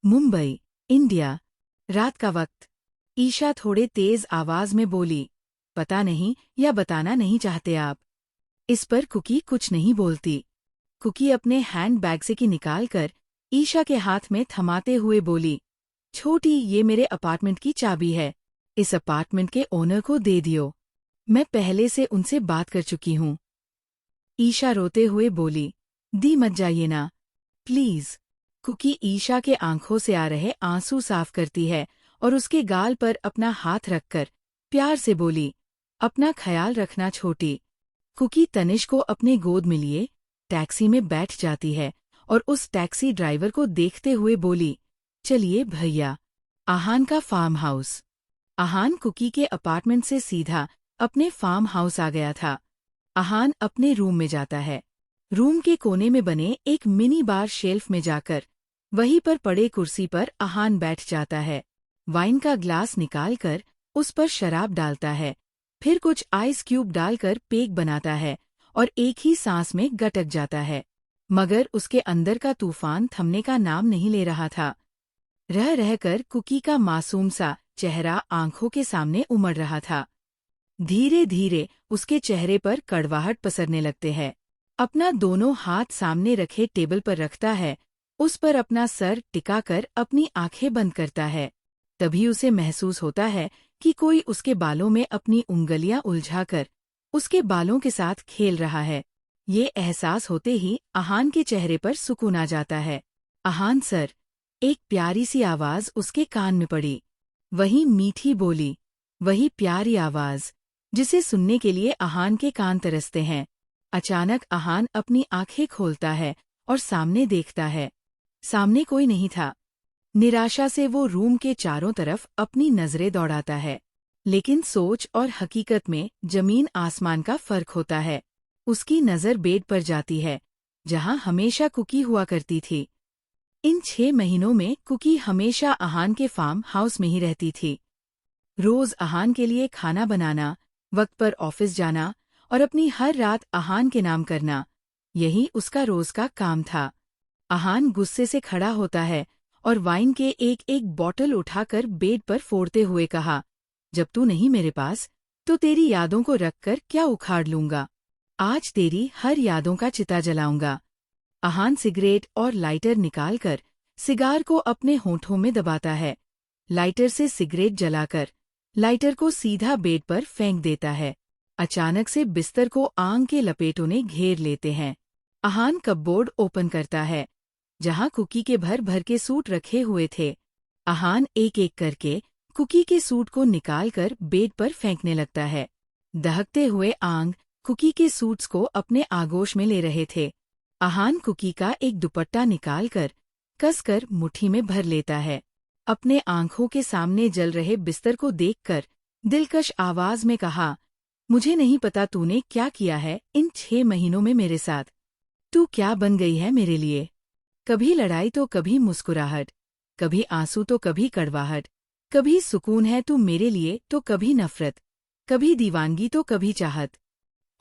Mumbai, India. रात का वक्त। ईशा थोड़े तेज आवाज में बोली, पता नहीं या बताना नहीं चाहते आप? इस पर कुकी कुछ नहीं बोलती। कुकी अपने हैंडबैग से की निकालकर ईशा के हाथ में थमाते हुए बोली, छोटी, ये मेरे अपार्टमेंट की चाबी है। इस अपार्टमेंट के ओनर को दे दियो। मैं पहले से उनसे बात कर चुकी हूँ। ईशा रोते हुए बोली, दी मत जाइए ना, प्लीज। कुकी ईशा के आंखों से आ रहे आंसू साफ करती है और उसके गाल पर अपना हाथ रखकर प्यार से बोली, अपना ख्याल रखना छोटी। कुकी तनिष को अपने गोद में लिए टैक्सी में बैठ जाती है और उस टैक्सी ड्राइवर को देखते हुए बोली, चलिए भैया। आहान का फार्म हाउस। आहान कुकी के अपार्टमेंट से सीधा अपने फार्म हाउस आ गया था। आहान अपने रूम में जाता है। रूम के कोने में बने एक मिनी बार शेल्फ में जाकर वहीं पर पड़े कुर्सी पर आहान बैठ जाता है। वाइन का ग्लास निकालकर उस पर शराब डालता है, फिर कुछ आइस क्यूब डालकर पेक बनाता है और एक ही सांस में गटक जाता है। मगर उसके अंदर का तूफान थमने का नाम नहीं ले रहा था। रह रहकर कुकी का मासूम सा चेहरा आंखों के सामने उमड़ रहा था। धीरे धीरे उसके चेहरे पर कड़वाहट पसरने लगते हैं। अपना दोनों हाथ सामने रखे टेबल पर रखता है, उस पर अपना सर टिकाकर अपनी आंखें बंद करता है। तभी उसे महसूस होता है कि कोई उसके बालों में अपनी उंगलियां उलझाकर उसके बालों के साथ खेल रहा है। ये एहसास होते ही आहान के चेहरे पर सुकून आ जाता है। आहान सर। एक प्यारी सी आवाज उसके कान में पड़ी। वही मीठी बोली, वही प्यारी आवाज जिसे सुनने के लिए आहान के कान तरसते हैं। अचानक आहान अपनी आंखें खोलता है और सामने देखता है। सामने कोई नहीं था। निराशा से वो रूम के चारों तरफ अपनी नजरें दौड़ाता है। लेकिन सोच और हकीकत में जमीन आसमान का फर्क होता है। उसकी नजर बेड पर जाती है, जहां हमेशा कुकी हुआ करती थी। इन 6 महीनों में कुकी हमेशा आहान के फार्म हाउस में ही रहती थी। रोज आहान के लिए खाना बनाना, वक्त पर ऑफिस जाना और अपनी हर रात आहान के नाम करना, यही उसका रोज का काम था। आहान गुस्से से खड़ा होता है और वाइन के एक एक बॉटल उठाकर बेड पर फोड़ते हुए कहा, जब तू नहीं मेरे पास, तो तेरी यादों को रखकर क्या उखाड़ लूंगा। आज तेरी हर यादों का चिता जलाऊंगा। आहान सिगरेट और लाइटर निकालकर सिगार को अपने होंठों में दबाता है। लाइटर से सिगरेट जलाकर लाइटर को सीधा बेड पर फेंक देता है। अचानक से बिस्तर को आग के लपेटों ने घेर लेते हैं। आहान कपबोर्ड ओपन करता है, जहां कुकी के भर भर के सूट रखे हुए थे। आहान एक एक करके कुकी के सूट को निकालकर बेड पर फेंकने लगता है। दहकते हुए आग कुकी के सूट्स को अपने आगोश में ले रहे थे। आहान कुकी का एक दुपट्टा निकालकर कसकर मुट्ठी में भर लेता है। अपने आंखों के सामने जल रहे बिस्तर को देखकर दिलकश आवाज में कहा, मुझे नहीं पता तूने क्या किया है इन 6 महीनों में मेरे साथ। तू क्या बन गई है मेरे लिए। कभी लड़ाई तो कभी मुस्कुराहट, कभी आंसू तो कभी कड़वाहट, कभी सुकून है तू मेरे लिए तो कभी नफरत, कभी दीवानगी तो कभी चाहत,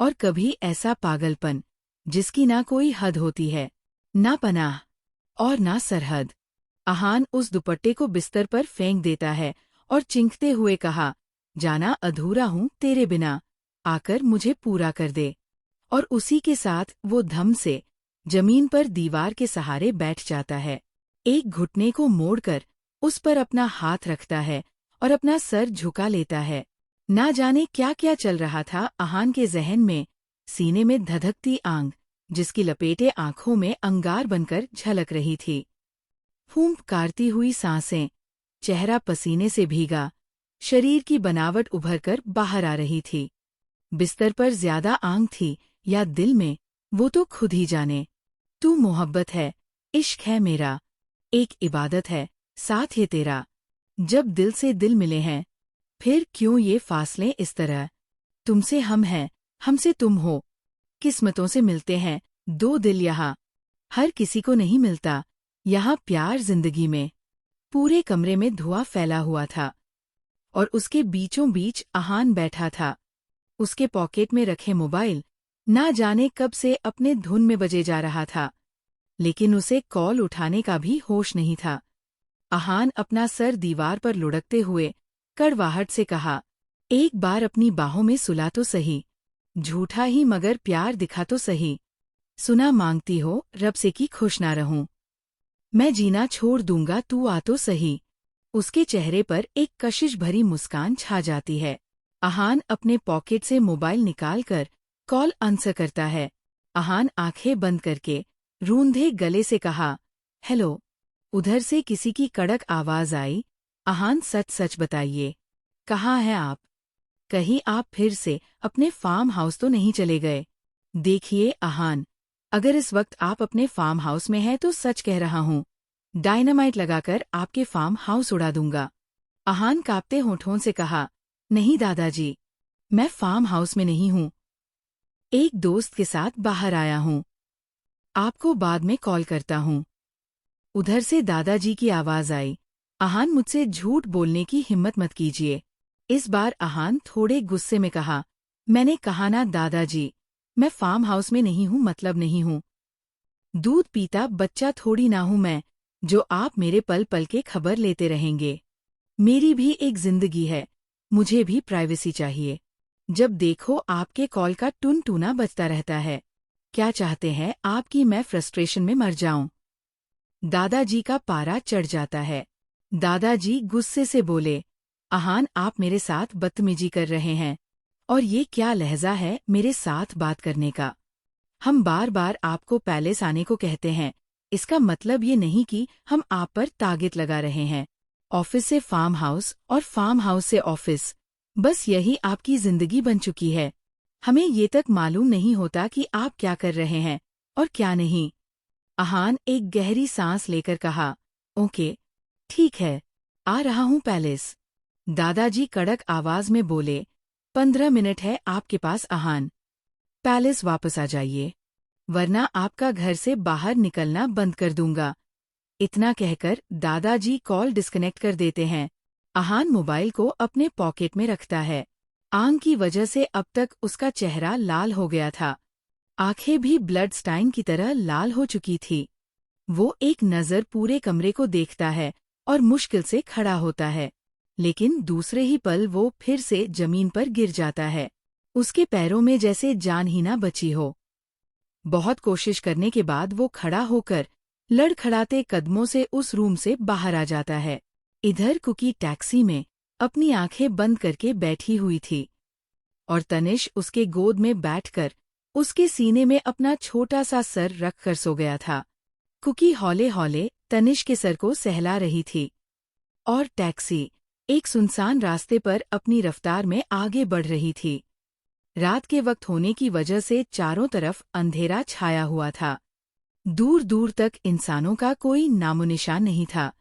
और कभी ऐसा पागलपन जिसकी ना कोई हद होती है, ना पनाह और ना सरहद। आहान उस दुपट्टे को बिस्तर पर फेंक देता है और चिंखते हुए कहा, जाना अधूरा हूँ तेरे बिना, आकर मुझे पूरा कर दे। और उसी के साथ वो धम से जमीन पर दीवार के सहारे बैठ जाता है। एक घुटने को मोड़कर उस पर अपना हाथ रखता है और अपना सर झुका लेता है। ना जाने क्या क्या चल रहा था आहान के जहन में। सीने में धधकती आग, जिसकी लपेटें आंखों में अंगार बनकर झलक रही थी। फूंफकारती हुई सांसें, चेहरा पसीने से भीगा, शरीर की बनावट उभरकर बाहर आ रही थी। बिस्तर पर ज्यादा आग थी या दिल में, वो तो खुद ही जाने। तू मोहब्बत है, इश्क है मेरा, एक इबादत है, साथ ये तेरा। जब दिल से दिल मिले हैं, फिर क्यों ये फासले इस तरह। तुमसे हम हैं, हमसे तुम हो। किस्मतों से मिलते हैं 2 दिल यहाँ। हर किसी को नहीं मिलता यहाँ प्यार जिंदगी में। पूरे कमरे में धुआं फैला हुआ था और उसके बीचों बीच आहान बैठा था। उसके पॉकेट में रखे मोबाइल ना जाने कब से अपने धुन में बजे जा रहा था, लेकिन उसे कॉल उठाने का भी होश नहीं था। आहान अपना सर दीवार पर लुढ़कते हुए कड़वाहट से कहा, एक बार अपनी बाहों में सुला तो सही, झूठा ही मगर प्यार दिखा तो सही। सुना मांगती हो रब से कि खुश ना रहूं, मैं जीना छोड़ दूंगा तू आ तो सही। उसके चेहरे पर एक कशिश भरी मुस्कान छा जाती है। आहान अपने पॉकेट से मोबाइल निकालकर कॉल आंसर करता है। आहान आंखें बंद करके रूंधे गले से कहा, हेलो। उधर से किसी की कड़क आवाज आई, आहान सच सच बताइए, कहाँ हैं आप? कहीं आप फिर से अपने फार्म हाउस तो नहीं चले गए? देखिए आहान, अगर इस वक्त आप अपने फार्म हाउस में हैं तो सच कह रहा हूँ, डायनामाइट लगाकर आपके फार्म हाउस उड़ा दूंगा। आहान कांपते होठों से कहा, नहीं दादाजी, मैं फार्म हाउस में नहीं हूँ, एक दोस्त के साथ बाहर आया हूँ, आपको बाद में कॉल करता हूँ। उधर से दादाजी की आवाज आई, आहान मुझसे झूठ बोलने की हिम्मत मत कीजिए। इस बार आहान थोड़े गुस्से में कहा, मैंने कहा ना दादाजी, मैं फार्म हाउस में नहीं हूँ मतलब नहीं हूँ। दूध पीता बच्चा थोड़ी ना हूँ मैं, जो आप मेरे पल पल के खबर लेते रहेंगे। मेरी भी एक जिंदगी है, मुझे भी प्राइवेसी चाहिए। जब देखो आपके कॉल का टुनटुना बजता रहता है। क्या चाहते हैं आप कि मैं फ्रस्ट्रेशन में मर जाऊं? दादाजी का पारा चढ़ जाता है। दादाजी गुस्से से बोले, आहान आप मेरे साथ बदतमीजी कर रहे हैं, और ये क्या लहजा है मेरे साथ बात करने का? हम बार बार आपको पैलेस आने को कहते हैं, इसका मतलब ये नहीं कि हम आप पर तागिद लगा रहे हैं। ऑफिस से फार्म हाउस और फार्म हाउस से ऑफिस, बस यही आपकी जिंदगी बन चुकी है। हमें ये तक मालूम नहीं होता कि आप क्या कर रहे हैं और क्या नहीं। आहान एक गहरी सांस लेकर कहा, ओके, ठीक है, आ रहा हूँ पैलेस। दादाजी कड़क आवाज में बोले, 15 मिनट है आपके पास आहान, पैलेस वापस आ जाइए, वरना आपका घर से बाहर निकलना बंद कर दूंगा। इतना कहकर दादाजी कॉल डिस्कनेक्ट कर देते हैं। आहान मोबाइल को अपने पॉकेट में रखता है। आग की वजह से अब तक उसका चेहरा लाल हो गया था, आंखें भी ब्लड स्टाइन की तरह लाल हो चुकी थी। वो एक नज़र पूरे कमरे को देखता है और मुश्किल से खड़ा होता है, लेकिन दूसरे ही पल वो फिर से जमीन पर गिर जाता है। उसके पैरों में जैसे जान ही ना बची हो। बहुत कोशिश करने के बाद वो खड़ा होकर लड़खड़ाते कदमों से उस रूम से बाहर आ जाता है। इधर कुकी टैक्सी में अपनी आंखें बंद करके बैठी हुई थी, और तनिष उसके गोद में बैठकर उसके सीने में अपना छोटा सा सर रखकर सो गया था। कुकी हौले हौले तनिष के सर को सहला रही थी, और टैक्सी एक सुनसान रास्ते पर अपनी रफ्तार में आगे बढ़ रही थी। रात के वक्त होने की वजह से चारों तरफ अंधेरा छाया हुआ था। दूर दूर तक इंसानों का कोई नामोनिशान नहीं था।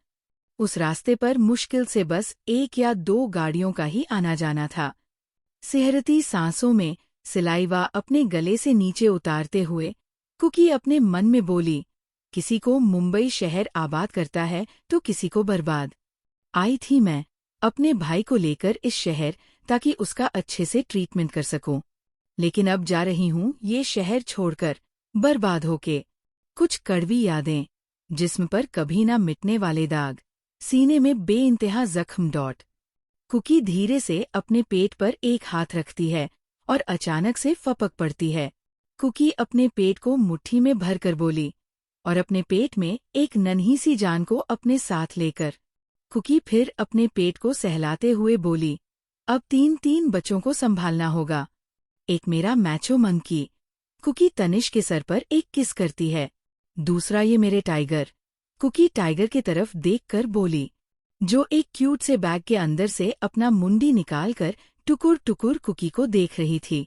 उस रास्ते पर मुश्किल से बस 1 या 2 गाड़ियों का ही आना जाना था। सिहरती सांसों में सिलाइवा अपने गले से नीचे उतारते हुए कुकी अपने मन में बोली, किसी को मुंबई शहर आबाद करता है तो किसी को बर्बाद। आई थी मैं अपने भाई को लेकर इस शहर ताकि उसका अच्छे से ट्रीटमेंट कर सकूं, लेकिन अब जा रही हूं ये शहर छोड़कर बर्बाद होके। कुछ कड़वी यादें, जिस्म पर कभी ना मिटने वाले दाग, सीने में बेइंतहा जख्म डॉट। कुकी धीरे से अपने पेट पर एक हाथ रखती है और अचानक से फपक पड़ती है। कुकी अपने पेट को मुट्ठी में भरकर बोली, और अपने पेट में एक नन्ही सी जान को अपने साथ लेकर। कुकी फिर अपने पेट को सहलाते हुए बोली, अब 3 बच्चों को संभालना होगा, एक मेरा मैचो मंकी। कुकी तनिष के सर पर एक किस करती है, दूसरा ये मेरे टाइगर। कुकी टाइगर की तरफ देखकर बोली, जो एक क्यूट से बैग के अंदर से अपना मुंडी निकालकर टुकुर टुकुर कुकी को देख रही थी।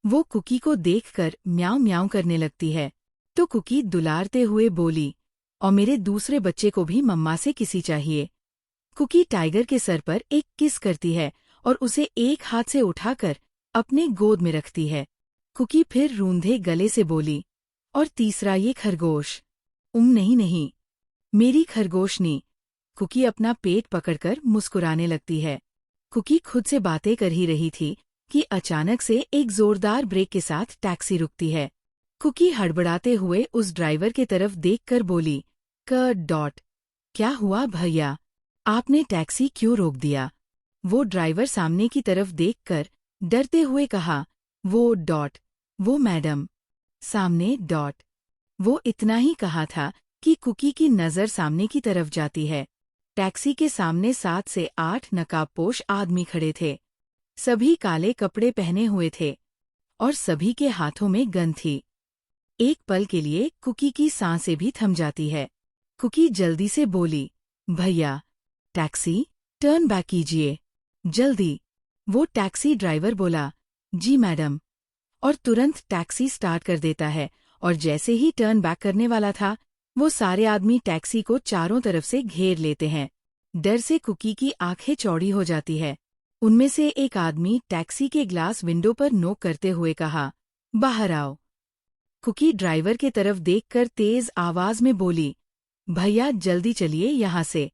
वो कुकी को देखकर म्याऊं म्याऊं करने लगती है, तो कुकी दुलारते हुए बोली, और मेरे दूसरे बच्चे को भी मम्मा से किसी चाहिए। कुकी टाइगर के सर पर एक किस करती है और उसे एक हाथ से उठाकर अपने गोद में रखती है। कुकी फिर रूंधे गले से बोली, और तीसरा ये खरगोश। नहीं, मेरी खरगोशनी। कुकी अपना पेट पकड़कर मुस्कुराने लगती है। कुकी खुद से बातें कर ही रही थी कि अचानक से एक जोरदार ब्रेक के साथ टैक्सी रुकती है। कुकी हड़बड़ाते हुए उस ड्राइवर के तरफ देखकर बोली, क डॉट क्या हुआ भैया? आपने टैक्सी क्यों रोक दिया? वो ड्राइवर सामने की तरफ देखकर डरते हुए कहा। वो मैडम। सामने डॉट। वो इतना ही कहा था कि कुकी की नज़र सामने की तरफ जाती है। टैक्सी के सामने 7 से 8 नकाबपोश आदमी खड़े थे। सभी काले कपड़े पहने हुए थे और सभी के हाथों में गन थी। एक पल के लिए कुकी की सांसें भी थम जाती है। कुकी जल्दी से बोली, भैया, टैक्सी, टर्न बैक कीजिए, जल्दी। वो टैक्सी ड्राइवर बोला, जी मैडम, और तुरंत टैक्सी स्टार्ट कर देता है और जैसे ही टर्न बैक करने वाला था, वो सारे आदमी टैक्सी को चारों तरफ से घेर लेते हैं। डर से कुकी की आंखें चौड़ी हो जाती है। उनमें से एक आदमी टैक्सी के ग्लास विंडो पर नोक करते हुए कहा, बाहर आओ। कुकी ड्राइवर के तरफ देखकर तेज आवाज में बोली, भैया जल्दी चलिए यहाँ से।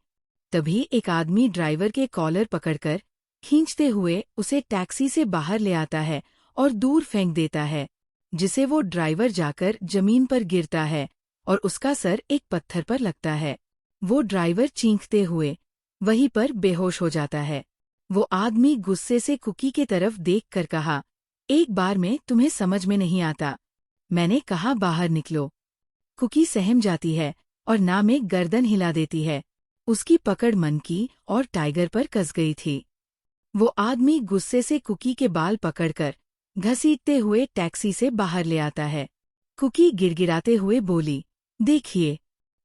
तभी एक आदमी ड्राइवर के कॉलर पकड़कर खींचते हुए उसे टैक्सी से बाहर ले आता है और दूर फेंक देता है, जिसे वो ड्राइवर जाकर जमीन पर गिरता है और उसका सर एक पत्थर पर लगता है। वो ड्राइवर चींखते हुए वहीं पर बेहोश हो जाता है। वो आदमी गुस्से से कुकी के तरफ देखकर कहा, एक बार में तुम्हें समझ में नहीं आता, मैंने कहा बाहर निकलो। कुकी सहम जाती है और ना में गर्दन हिला देती है। उसकी पकड़ मंकी और टाइगर पर कस गई थी। वो आदमी गुस्से से कुकी के बाल पकड़कर घसीटते हुए टैक्सी से बाहर ले आता है। कुकी गिड़गिड़ाते हुए बोली, देखिए,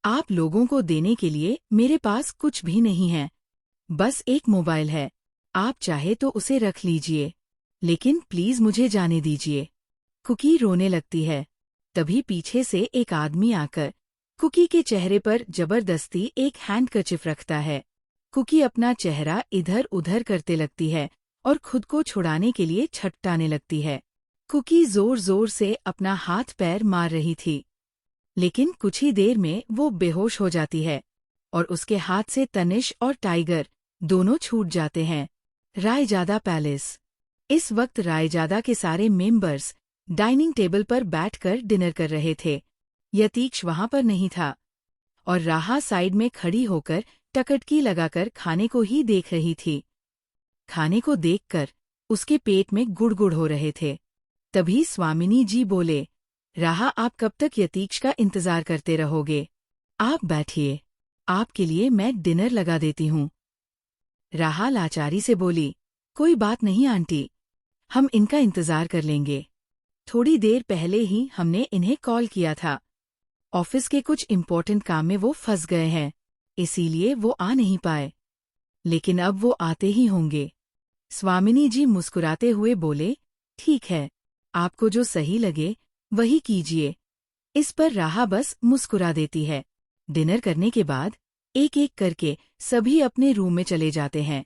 आप लोगों को देने के लिए मेरे पास कुछ भी नहीं है, बस एक मोबाइल है। आप चाहे तो उसे रख लीजिए, लेकिन प्लीज मुझे जाने दीजिए। कुकी रोने लगती है। तभी पीछे से एक आदमी आकर कुकी के चेहरे पर जबरदस्ती एक हैंडकरचिफ रखता है। कुकी अपना चेहरा इधर उधर करते लगती है और खुद को छुड़ाने के लिए छटपटाने लगती है। कुकी जोर जोर से अपना हाथ पैर मार रही थी, लेकिन कुछ ही देर में वो बेहोश हो जाती है और उसके हाथ से तनिष और टाइगर दोनों छूट जाते हैं। रायजादा पैलेस। इस वक्त रायजादा के सारे मेंबर्स डाइनिंग टेबल पर बैठकर डिनर कर रहे थे। यतीक्ष वहां पर नहीं था और राहा साइड में खड़ी होकर टकटकी लगाकर खाने को ही देख रही थी। खाने को देखकर उसके पेट में गुड़गुड़ हो रहे थे। तभी स्वामिनी जी बोले, राहा आप कब तक यतीक्ष का इंतजार करते रहोगे? आप बैठिए, आपके लिए मैं डिनर लगा देती हूँ। राहा लाचारी से बोली, कोई बात नहीं आंटी, हम इनका इंतजार कर लेंगे। थोड़ी देर पहले ही हमने इन्हें कॉल किया था। ऑफिस के कुछ इम्पोर्टेंट काम में वो फंस गए हैं, इसीलिए वो आ नहीं पाए, लेकिन अब वो आते ही होंगे। स्वामिनी जी मुस्कुराते हुए बोले, ठीक है, आपको जो सही लगे वही कीजिए। इस पर राहा बस मुस्कुरा देती है। डिनर करने के बाद एक एक करके सभी अपने रूम में चले जाते हैं।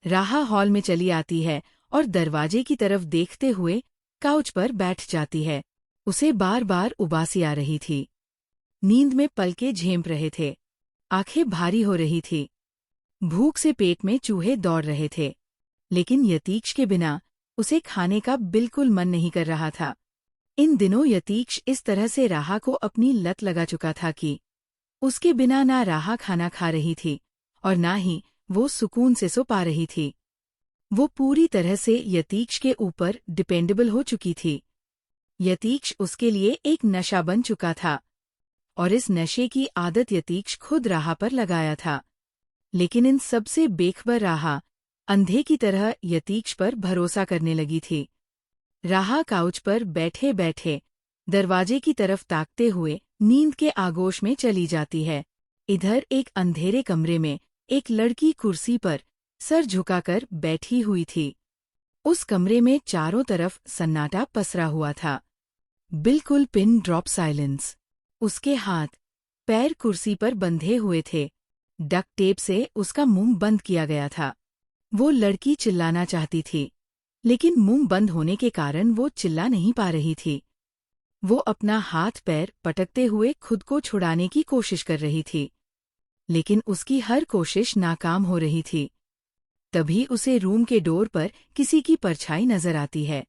राहा हॉल में चली आती है और दरवाजे की तरफ देखते हुए काउच पर बैठ जाती है। उसे बार बार उबासी आ रही थी। नींद में पलके झेंप रहे थे, आंखें भारी हो रही थी। भूख से पेट में चूहे दौड़ रहे थे, लेकिन यतीक्ष के बिना उसे खाने का बिल्कुल मन नहीं कर रहा था। इन दिनों यतीक्ष इस तरह से राहा को अपनी लत लगा चुका था कि उसके बिना ना राहा खाना खा रही थी और ना ही वो सुकून से सो पा रही थी। वो पूरी तरह से यतीक्ष के ऊपर डिपेंडेबल हो चुकी थी। यतीक्ष उसके लिए एक नशा बन चुका था और इस नशे की आदत यतीक्ष खुद राहा पर लगाया था। लेकिन इन सबसे बेखबर राहा अंधे की तरह यतीक्ष पर भरोसा करने लगी थी। राहा काउच पर बैठे बैठे दरवाजे की तरफ ताकते हुए नींद के आगोश में चली जाती है। इधर एक अंधेरे कमरे में एक लड़की कुर्सी पर सर झुकाकर बैठी हुई थी। उस कमरे में चारों तरफ सन्नाटा पसरा हुआ था, बिल्कुल पिन ड्रॉप साइलेंस। उसके हाथ पैर कुर्सी पर बंधे हुए थे, डक्ट टेप से उसका मुंह बंद किया गया था। वो लड़की चिल्लाना चाहती थी, लेकिन मुंह बंद होने के कारण वो चिल्ला नहीं पा रही थी। वो अपना हाथ पैर पटकते हुए खुद को छुड़ाने की कोशिश कर रही थी, लेकिन उसकी हर कोशिश नाकाम हो रही थी। तभी उसे रूम के डोर पर किसी की परछाई नजर आती है।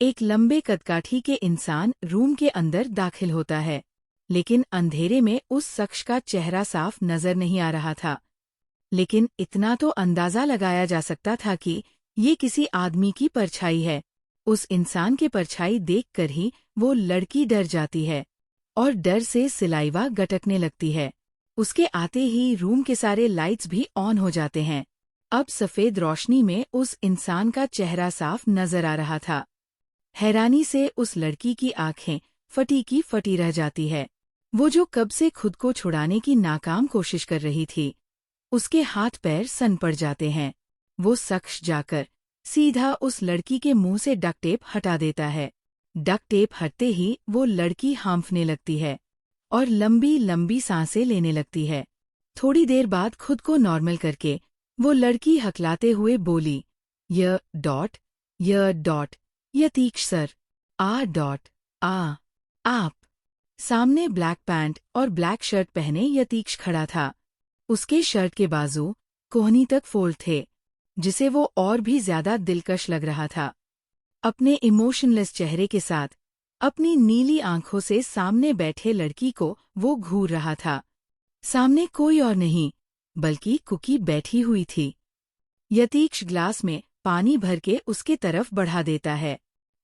एक लंबे कदकाठी के इंसान रूम के अंदर दाखिल होता है। लेकिन अंधेरे में उस शख्स का चेहरा साफ नजर नहीं आ रहा था। लेकिन इतना तो अंदाजा लगाया जा सकता था कि ये किसी आदमी की परछाई है। उस इंसान के परछाई देखकर ही वो लड़की डर जाती है और डर से सिलाइवा गटकने लगती है। उसके आते ही रूम के सारे लाइट्स भी ऑन हो जाते हैं। अब सफेद रोशनी में उस इंसान का चेहरा साफ नजर आ रहा था। हैरानी से उस लड़की की आंखें फटी की फटी रह जाती है। वो जो कब से खुद को छुड़ाने की नाकाम कोशिश कर रही थी, उसके हाथ पैर सन पड़ जाते हैं। वो शख्स जाकर सीधा उस लड़की के मुंह से डक्ट टेप हटा देता है। डक्ट टेप हटते ही वो लड़की हांफने लगती है और लंबी लंबी सांसें लेने लगती है। थोड़ी देर बाद खुद को नॉर्मल करके वो लड़की हकलाते हुए बोली, य डॉट यतीश सर, आप। सामने ब्लैक पैंट और ब्लैक शर्ट पहने यतीश खड़ा था। उसके शर्ट के बाजू कोहनी तक फोल्ड थे, जिसे वो और भी ज्यादा दिलकश लग रहा था। अपने इमोशनलेस चेहरे के साथ अपनी नीली आंखों से सामने बैठे लड़की को वो घूर रहा था। सामने कोई और नहीं बल्कि कुकी बैठी हुई थी। यतीश ग्लास में पानी भर के उसके तरफ बढ़ा देता है।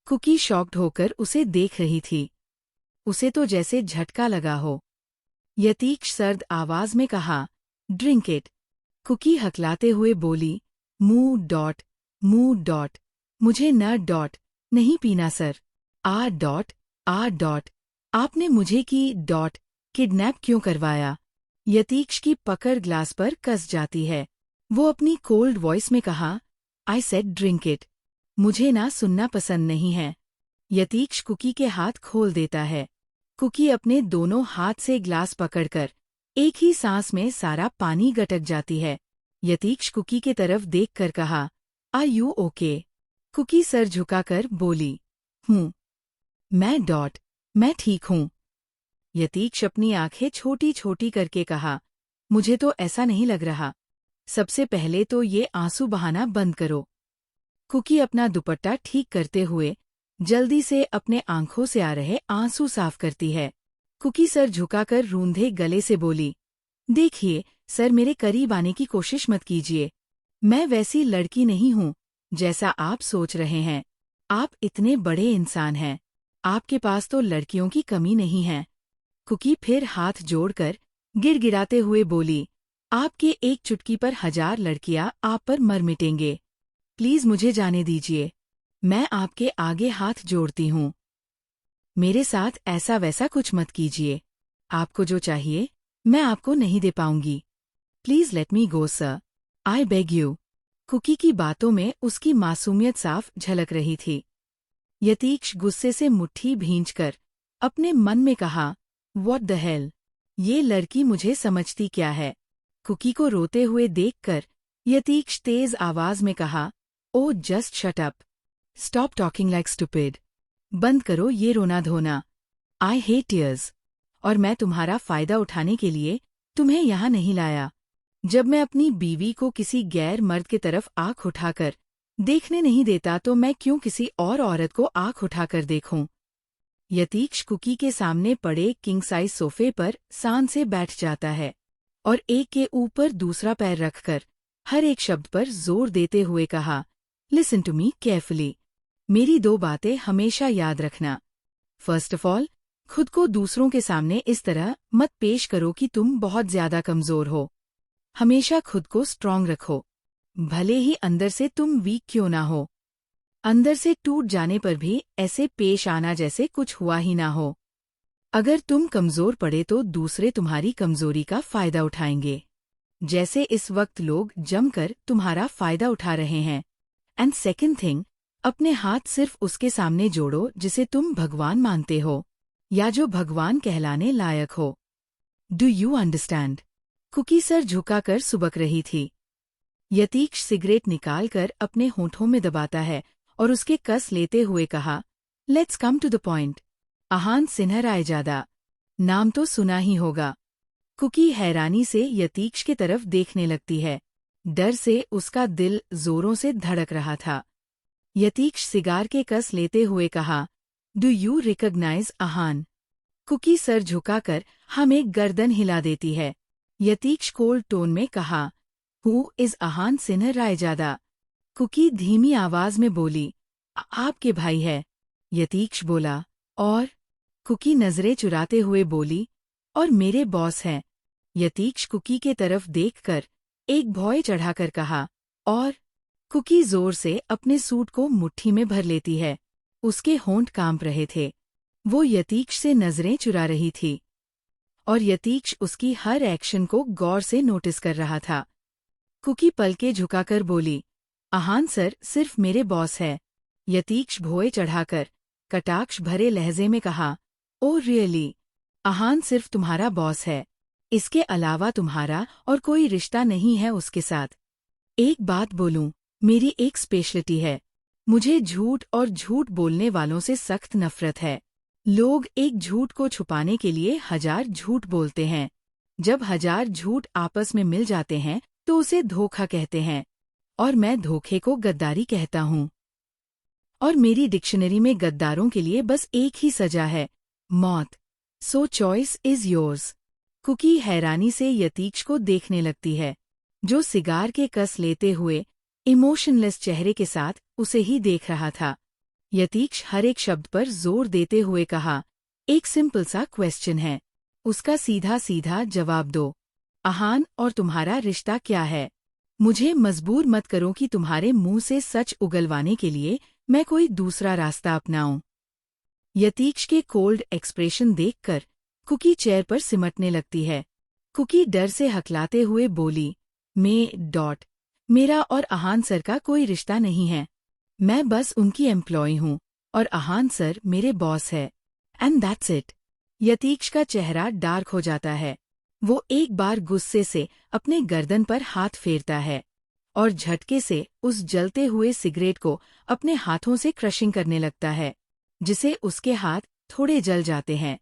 कुकी शॉक्ड होकर उसे देख रही थी। उसे तो जैसे झटका लगा हो। यतीश सर्द आवाज में कहा, ड्रिंक इट। कुकी हकलाते हुए बोली, मुंह डॉट, मुझे नहीं पीना सर। आपने मुझे किडनैप क्यों करवाया? यतीश की पकड़ ग्लास पर कस जाती है। वो अपनी कोल्ड वॉइस में कहा, आई सेड ड्रिंक इट। मुझे ना सुनना पसंद नहीं है। यतीश कुकी के हाथ खोल देता है। कुकी अपने दोनों हाथ से ग्लास पकड़कर एक ही सांस में सारा पानी गटक जाती है। यतीश कुकी के तरफ देखकर कहा, आर यू ओके? कुकी सर झुकाकर बोली, हूँ। मैं ठीक हूँ। यतीश अपनी आंखें छोटी छोटी करके कहा, मुझे तो ऐसा नहीं लग रहा। सबसे पहले तो ये आंसू बहाना बंद करो। कुकी अपना दुपट्टा ठीक करते हुए जल्दी से अपने आंखों से आ रहे आंसू साफ करती है। कुकी सर झुकाकर रूंधे गले से बोली, देखिए सर, मेरे करीब आने की कोशिश मत कीजिए। मैं वैसी लड़की नहीं हूँ जैसा आप सोच रहे हैं। आप इतने बड़े इंसान हैं। आपके पास तो लड़कियों की कमी नहीं है। कुकी फिर हाथ जोड़कर गिड़गिड़ाते हुए बोली, आपके एक चुटकी पर 1000 लड़कियां आप पर मर मिटेंगे। प्लीज मुझे जाने दीजिए। मैं आपके आगे हाथ जोड़ती हूँ। मेरे साथ ऐसा वैसा कुछ मत कीजिए। आपको जो चाहिए मैं आपको नहीं दे पाऊंगी। Please let me go sir, I beg you. Kuki की बातों में उसकी मासूमियत साफ झलक रही थी। यतीश गुस्से से मुट्ठी भींचकर अपने मन में कहा, व्हाट द हेल, ये लड़की मुझे समझती क्या है? कुकी को रोते हुए देखकर यतीश तेज आवाज में कहा, oh just shut up, stop talking like stupid. बंद करो ये रोना धोना। I hate tears. और मैं तुम्हारा फायदा उठाने के लिए तुम्हें यहाँ नहीं लाया। जब मैं अपनी बीवी को किसी गैर मर्द के तरफ आंख उठाकर देखने नहीं देता तो मैं क्यों किसी और औरत को आंख उठाकर देखूं? यतीश कुकी के सामने पड़े किंग साइज सोफे पर शान से बैठ जाता है और एक के ऊपर दूसरा पैर रखकर हर एक शब्द पर जोर देते हुए कहा, लिसन टू मी केयरफुली। मेरी 2 बातें हमेशा याद रखना। फर्स्ट ऑफ ऑल, खुद को दूसरों के सामने इस तरह मत पेश करो कि तुम बहुत ज्यादा कमजोर हो। हमेशा खुद को स्ट्रांग रखो, भले ही अंदर से तुम वीक क्यों ना हो। अंदर से टूट जाने पर भी ऐसे पेश आना जैसे कुछ हुआ ही ना हो। अगर तुम कमजोर पड़े तो दूसरे तुम्हारी कमजोरी का फायदा उठाएंगे, जैसे इस वक्त लोग जमकर तुम्हारा फायदा उठा रहे हैं। एंड सेकंड थिंग, अपने हाथ सिर्फ उसके सामने जोड़ो जिसे तुम भगवान मानते हो या जो भगवान कहलाने लायक हो। Do you understand? कुकी सर झुकाकर सुबक रही थी। यतीश सिगरेट निकालकर अपने होठों में दबाता है और उसके कस लेते हुए कहा, let's come to the point. Ahaan Sinha Raizada, नाम तो सुना ही होगा। कुकी हैरानी से यतीश की तरफ देखने लगती है। डर से उसका दिल जोरों से धड़क रहा था। यतीश सिगार के कस लेते हुए कहा, do you recognise Ahaan? Cookie सर झुकाकर हमें गर्दन हिला देती है। यतीक्ष कोल्ड टोन में कहा, हु इज अहान सिन्हा रायजादा? कुकी धीमी आवाज में बोली, आपके भाई है। यतीक्ष बोला, और? कुकी नजरें चुराते हुए बोली, और मेरे बॉस हैं। यतीक्ष कुकी के तरफ देखकर एक भौं चढ़ाकर कहा, और? कुकी जोर से अपने सूट को मुट्ठी में भर लेती है। उसके होंठ कांप रहे थे। वो यतीक्ष से नजरें चुरा रही थी और यतीक्ष उसकी हर एक्शन को गौर से नोटिस कर रहा था। कुकी पलके झुकाकर बोली, अहान सर सिर्फ मेरे बॉस है। यतीक्ष भौं चढ़ाकर कटाक्ष भरे लहजे में कहा, ओ रियली? अहान सिर्फ तुम्हारा बॉस है, इसके अलावा तुम्हारा और कोई रिश्ता नहीं है उसके साथ। एक बात बोलूं, मेरी एक स्पेशलिटी है, मुझे झूठ और झूठ बोलने वालों से सख्त नफरत है। लोग एक झूठ को छुपाने के लिए 1000 झूठ बोलते हैं। जब 1000 झूठ आपस में मिल जाते हैं तो उसे धोखा कहते हैं, और मैं धोखे को गद्दारी कहता हूँ। और मेरी डिक्शनरी में गद्दारों के लिए बस एक ही सजा है, मौत। So choice is yours. Kuki हैरानी से यतीक्ष को देखने लगती है, जो सिगार के कस लेते हुए इमोशनलेस चेहरे के साथ उसे ही देख रहा था। यतीक्ष हर एक शब्द पर जोर देते हुए कहा, एक सिंपल सा क्वेश्चन है, उसका सीधा सीधा जवाब दो। अहान और तुम्हारा रिश्ता क्या है? मुझे मजबूर मत करो कि तुम्हारे मुंह से सच उगलवाने के लिए मैं कोई दूसरा रास्ता अपनाऊं। यतीक्ष के कोल्ड एक्सप्रेशन देखकर कुकी चेयर पर सिमटने लगती है। कुकी डर से हकलाते हुए बोली, मेरा और अहान सर का कोई रिश्ता नहीं है। मैं बस उनकी एम्प्लॉय हूँ और अहान सर मेरे बॉस है। And that's it. यतीक्ष का चेहरा डार्क हो जाता है। वो एक बार गुस्से से अपने गर्दन पर हाथ फेरता है और झटके से उस जलते हुए सिगरेट को अपने हाथों से क्रशिंग करने लगता है, जिसे उसके हाथ थोड़े जल जाते हैं।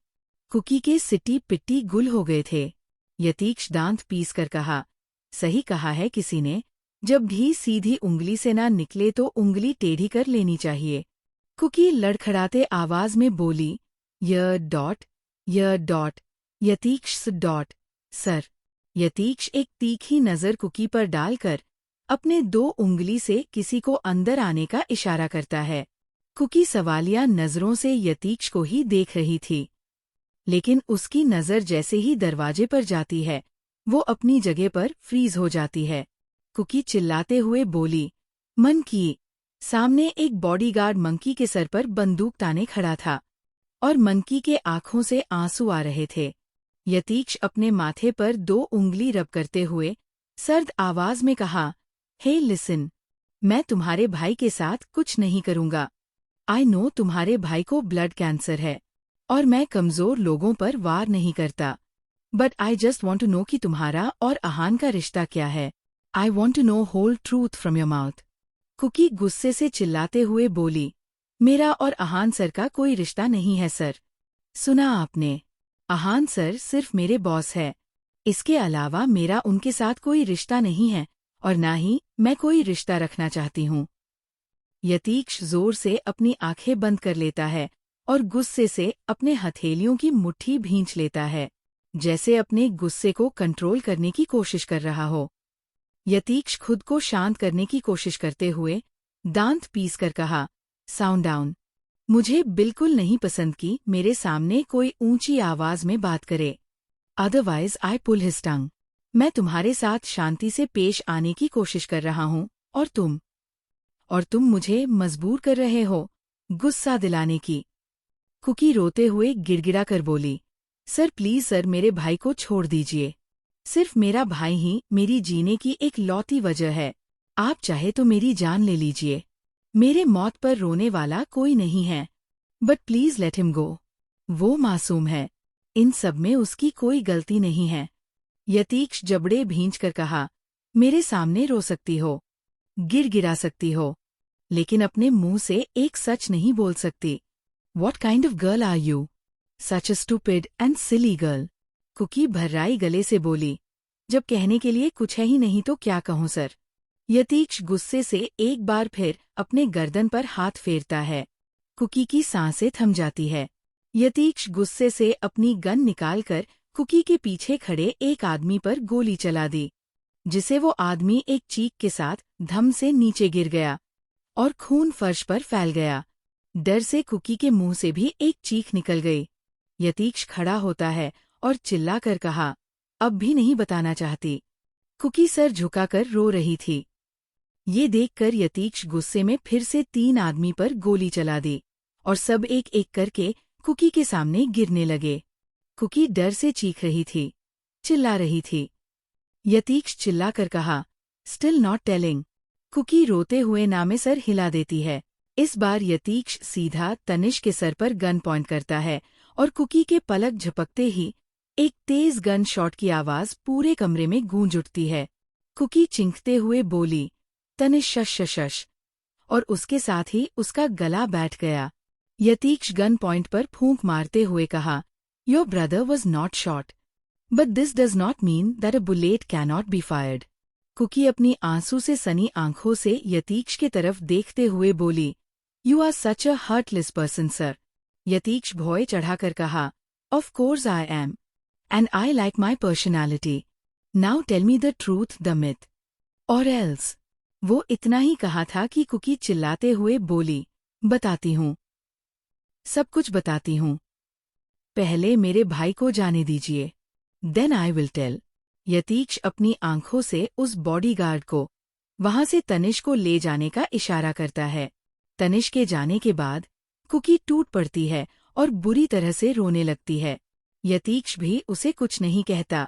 कुकी के सिट्टी पिट्टी गुल हो गए थे। यतीक्ष दांत पीस कर कहा, सही कहा है किसी ने, जब भी सीधी उंगली से ना निकले तो उंगली टेढ़ी कर लेनी चाहिए। कुकी लड़खड़ाते आवाज में बोली, यतीक्ष सर। यतीक्ष एक तीखी नजर कुकी पर डालकर अपने 2 उंगली से किसी को अंदर आने का इशारा करता है। कुकी सवालिया नजरों से यतीक्ष को ही देख रही थी, लेकिन उसकी नजर जैसे ही दरवाजे पर जाती है, वो अपनी जगह पर फ्रीज हो जाती है। कुकी चिल्लाते हुए बोली, मंकी। सामने एक बॉडीगार्ड मंकी के सर पर बंदूक ताने खड़ा था और मंकी के आंखों से आंसू आ रहे थे। यतीक्ष अपने माथे पर 2 उंगली रब करते हुए सर्द आवाज में कहा, हे लिसन, मैं तुम्हारे भाई के साथ कुछ नहीं करूंगा। आई नो तुम्हारे भाई को ब्लड कैंसर है और मैं कमजोर लोगों पर वार नहीं करता, but I just want to know कि तुम्हारा और अहान का रिश्ता क्या है। I want to know whole truth from your mouth. Kuki गुस्से से चिल्लाते हुए बोली, मेरा और अहान सर का कोई रिश्ता नहीं है सर। सुना आपने, अहान सर सिर्फ मेरे बॉस है, इसके अलावा मेरा उनके साथ कोई रिश्ता नहीं है और ना ही मैं कोई रिश्ता रखना चाहती हूँ। यतीक्ष जोर से अपनी आंखें बंद कर लेता है और गुस्से से अपने हथेलियों की मुट्ठी भींच लेता है, जैसे अपने गुस्से को कंट्रोल करने की कोशिश कर रहा हो। यतीक्ष खुद को शांत करने की कोशिश करते हुए दांत पीस कर कहा, साउंड डाउन। मुझे बिल्कुल नहीं पसंद कि मेरे सामने कोई ऊंची आवाज में बात करे, अदरवाइज आई पुल हिज टंग। मैं तुम्हारे साथ शांति से पेश आने की कोशिश कर रहा हूँ और तुम मुझे मजबूर कर रहे हो गुस्सा दिलाने की। कुकी रोते हुए गिड़गिड़ा कर बोली, सर प्लीज सर, मेरे भाई को छोड़ दीजिए। सिर्फ मेरा भाई ही मेरी जीने की एक लौती वजह है। आप चाहे तो मेरी जान ले लीजिए, मेरे मौत पर रोने वाला कोई नहीं है, but please let him go. वो मासूम है, इन सब में उसकी कोई गलती नहीं है। यतीक्ष जबड़े भींच कर कहा, मेरे सामने रो सकती हो, गिड़गिड़ा सकती हो, लेकिन अपने मुंह से एक सच नहीं बोल सकती। What kind of girl are you? Such a stupid and silly girl. Cookie भर्राई गले से बोली, जब कहने के लिए कुछ है ही नहीं तो क्या कहूँ सर। यतीक्ष गुस्से से एक बार फिर अपने गर्दन पर हाथ फेरता है। कुकी की सांसें थम जाती है। यतीक्ष गुस्से से अपनी गन निकालकर कुकी के पीछे खड़े एक आदमी पर गोली चला दी, जिसे वो आदमी एक चीख के साथ धम से नीचे गिर गया और खून फर्श पर फैल गया। डर से कुकी के मुंह से भी एक चीख निकल गई। यतीक्ष खड़ा होता है और चिल्लाकर कहा, अब भी नहीं बताना चाहती। कुकी सर झुकाकर रो रही थी। ये देखकर यतीक्ष गुस्से में फिर से 3 आदमी पर गोली चला दी और सब एक एक करके कुकी के सामने गिरने लगे। कुकी डर से चीख रही थी, चिल्ला रही थी। यतीक्ष चिल्लाकर कहा, स्टिल नॉट टेलिंग। कुकी रोते हुए नामे सर हिला देती है। इस बार यतीक्ष सीधा तनिष्क के सर पर गन पॉइंट करता है और कुकी के पलक झपकते ही एक तेज गन शॉट की आवाज पूरे कमरे में गूंज उठती है। कुकी चिंखते हुए बोली, तनिष्क शश शश, और उसके साथ ही उसका गला बैठ गया। यतीक्ष गन पॉइंट पर फूंक मारते हुए कहा, your brother was not shot, but this does not mean that a bullet cannot be fired. Kuki अपनी आंसू से सनी आंखों से यतीक्ष के तरफ देखते हुए बोली, you are such a heartless person sir. Yatiksh भौं चढ़ाकर कहा, of course I am, and I like my personality. Now tell me the truth the myth or else. वो इतना ही कहा था कि कुकी चिल्लाते हुए बोली, बताती हूँ, सब कुछ बताती हूँ। पहले मेरे भाई को जाने दीजिए, देन आई विल टेल। यतीक्ष अपनी आंखों से उस बॉडीगार्ड को वहां से तनिष्क को ले जाने का इशारा करता है। तनिष्क के जाने के बाद कुकी टूट पड़ती है और बुरी तरह से रोने लगती है। यतीक्ष भी उसे कुछ नहीं कहता।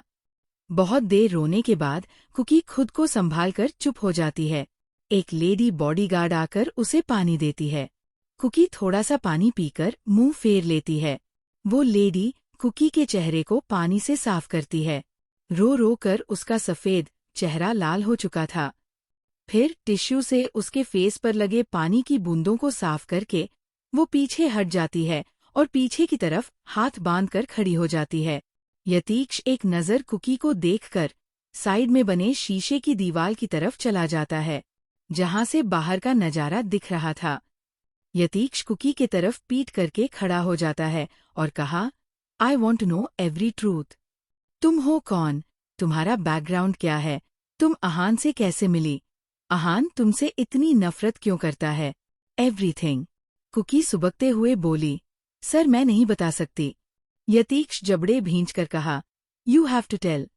बहुत देर रोने के बाद कुकी खुद को संभालकर चुप हो जाती है। एक लेडी बॉडीगार्ड आकर उसे पानी देती है। कुकी थोड़ा सा पानी पीकर मुंह फेर लेती है। वो लेडी कुकी के चेहरे को पानी से साफ करती है। रो रो कर उसका सफ़ेद चेहरा लाल हो चुका था। फिर टिश्यू से उसके फेस पर लगे पानी की बूंदों को साफ करके वो पीछे हट जाती है और पीछे की तरफ हाथ बांधकर खड़ी हो जाती है। यतीक्ष एक नज़र कुकी को देखकर साइड में बने शीशे की दीवार की तरफ चला जाता है, जहां से बाहर का नजारा दिख रहा था। यतीक्ष कुकी के तरफ पीट करके खड़ा हो जाता है और कहा, I want to know every truth. तुम हो कौन? तुम्हारा बैकग्राउंड क्या है? तुम आहान से कैसे मिली? आहान तुमसे इतनी नफरत क्यों करता है? एवरीथिंग। कुकी सुबकते हुए बोली, सर मैं नहीं बता सकती। यतीक्ष जबड़े भींचकर कहा, you have to tell.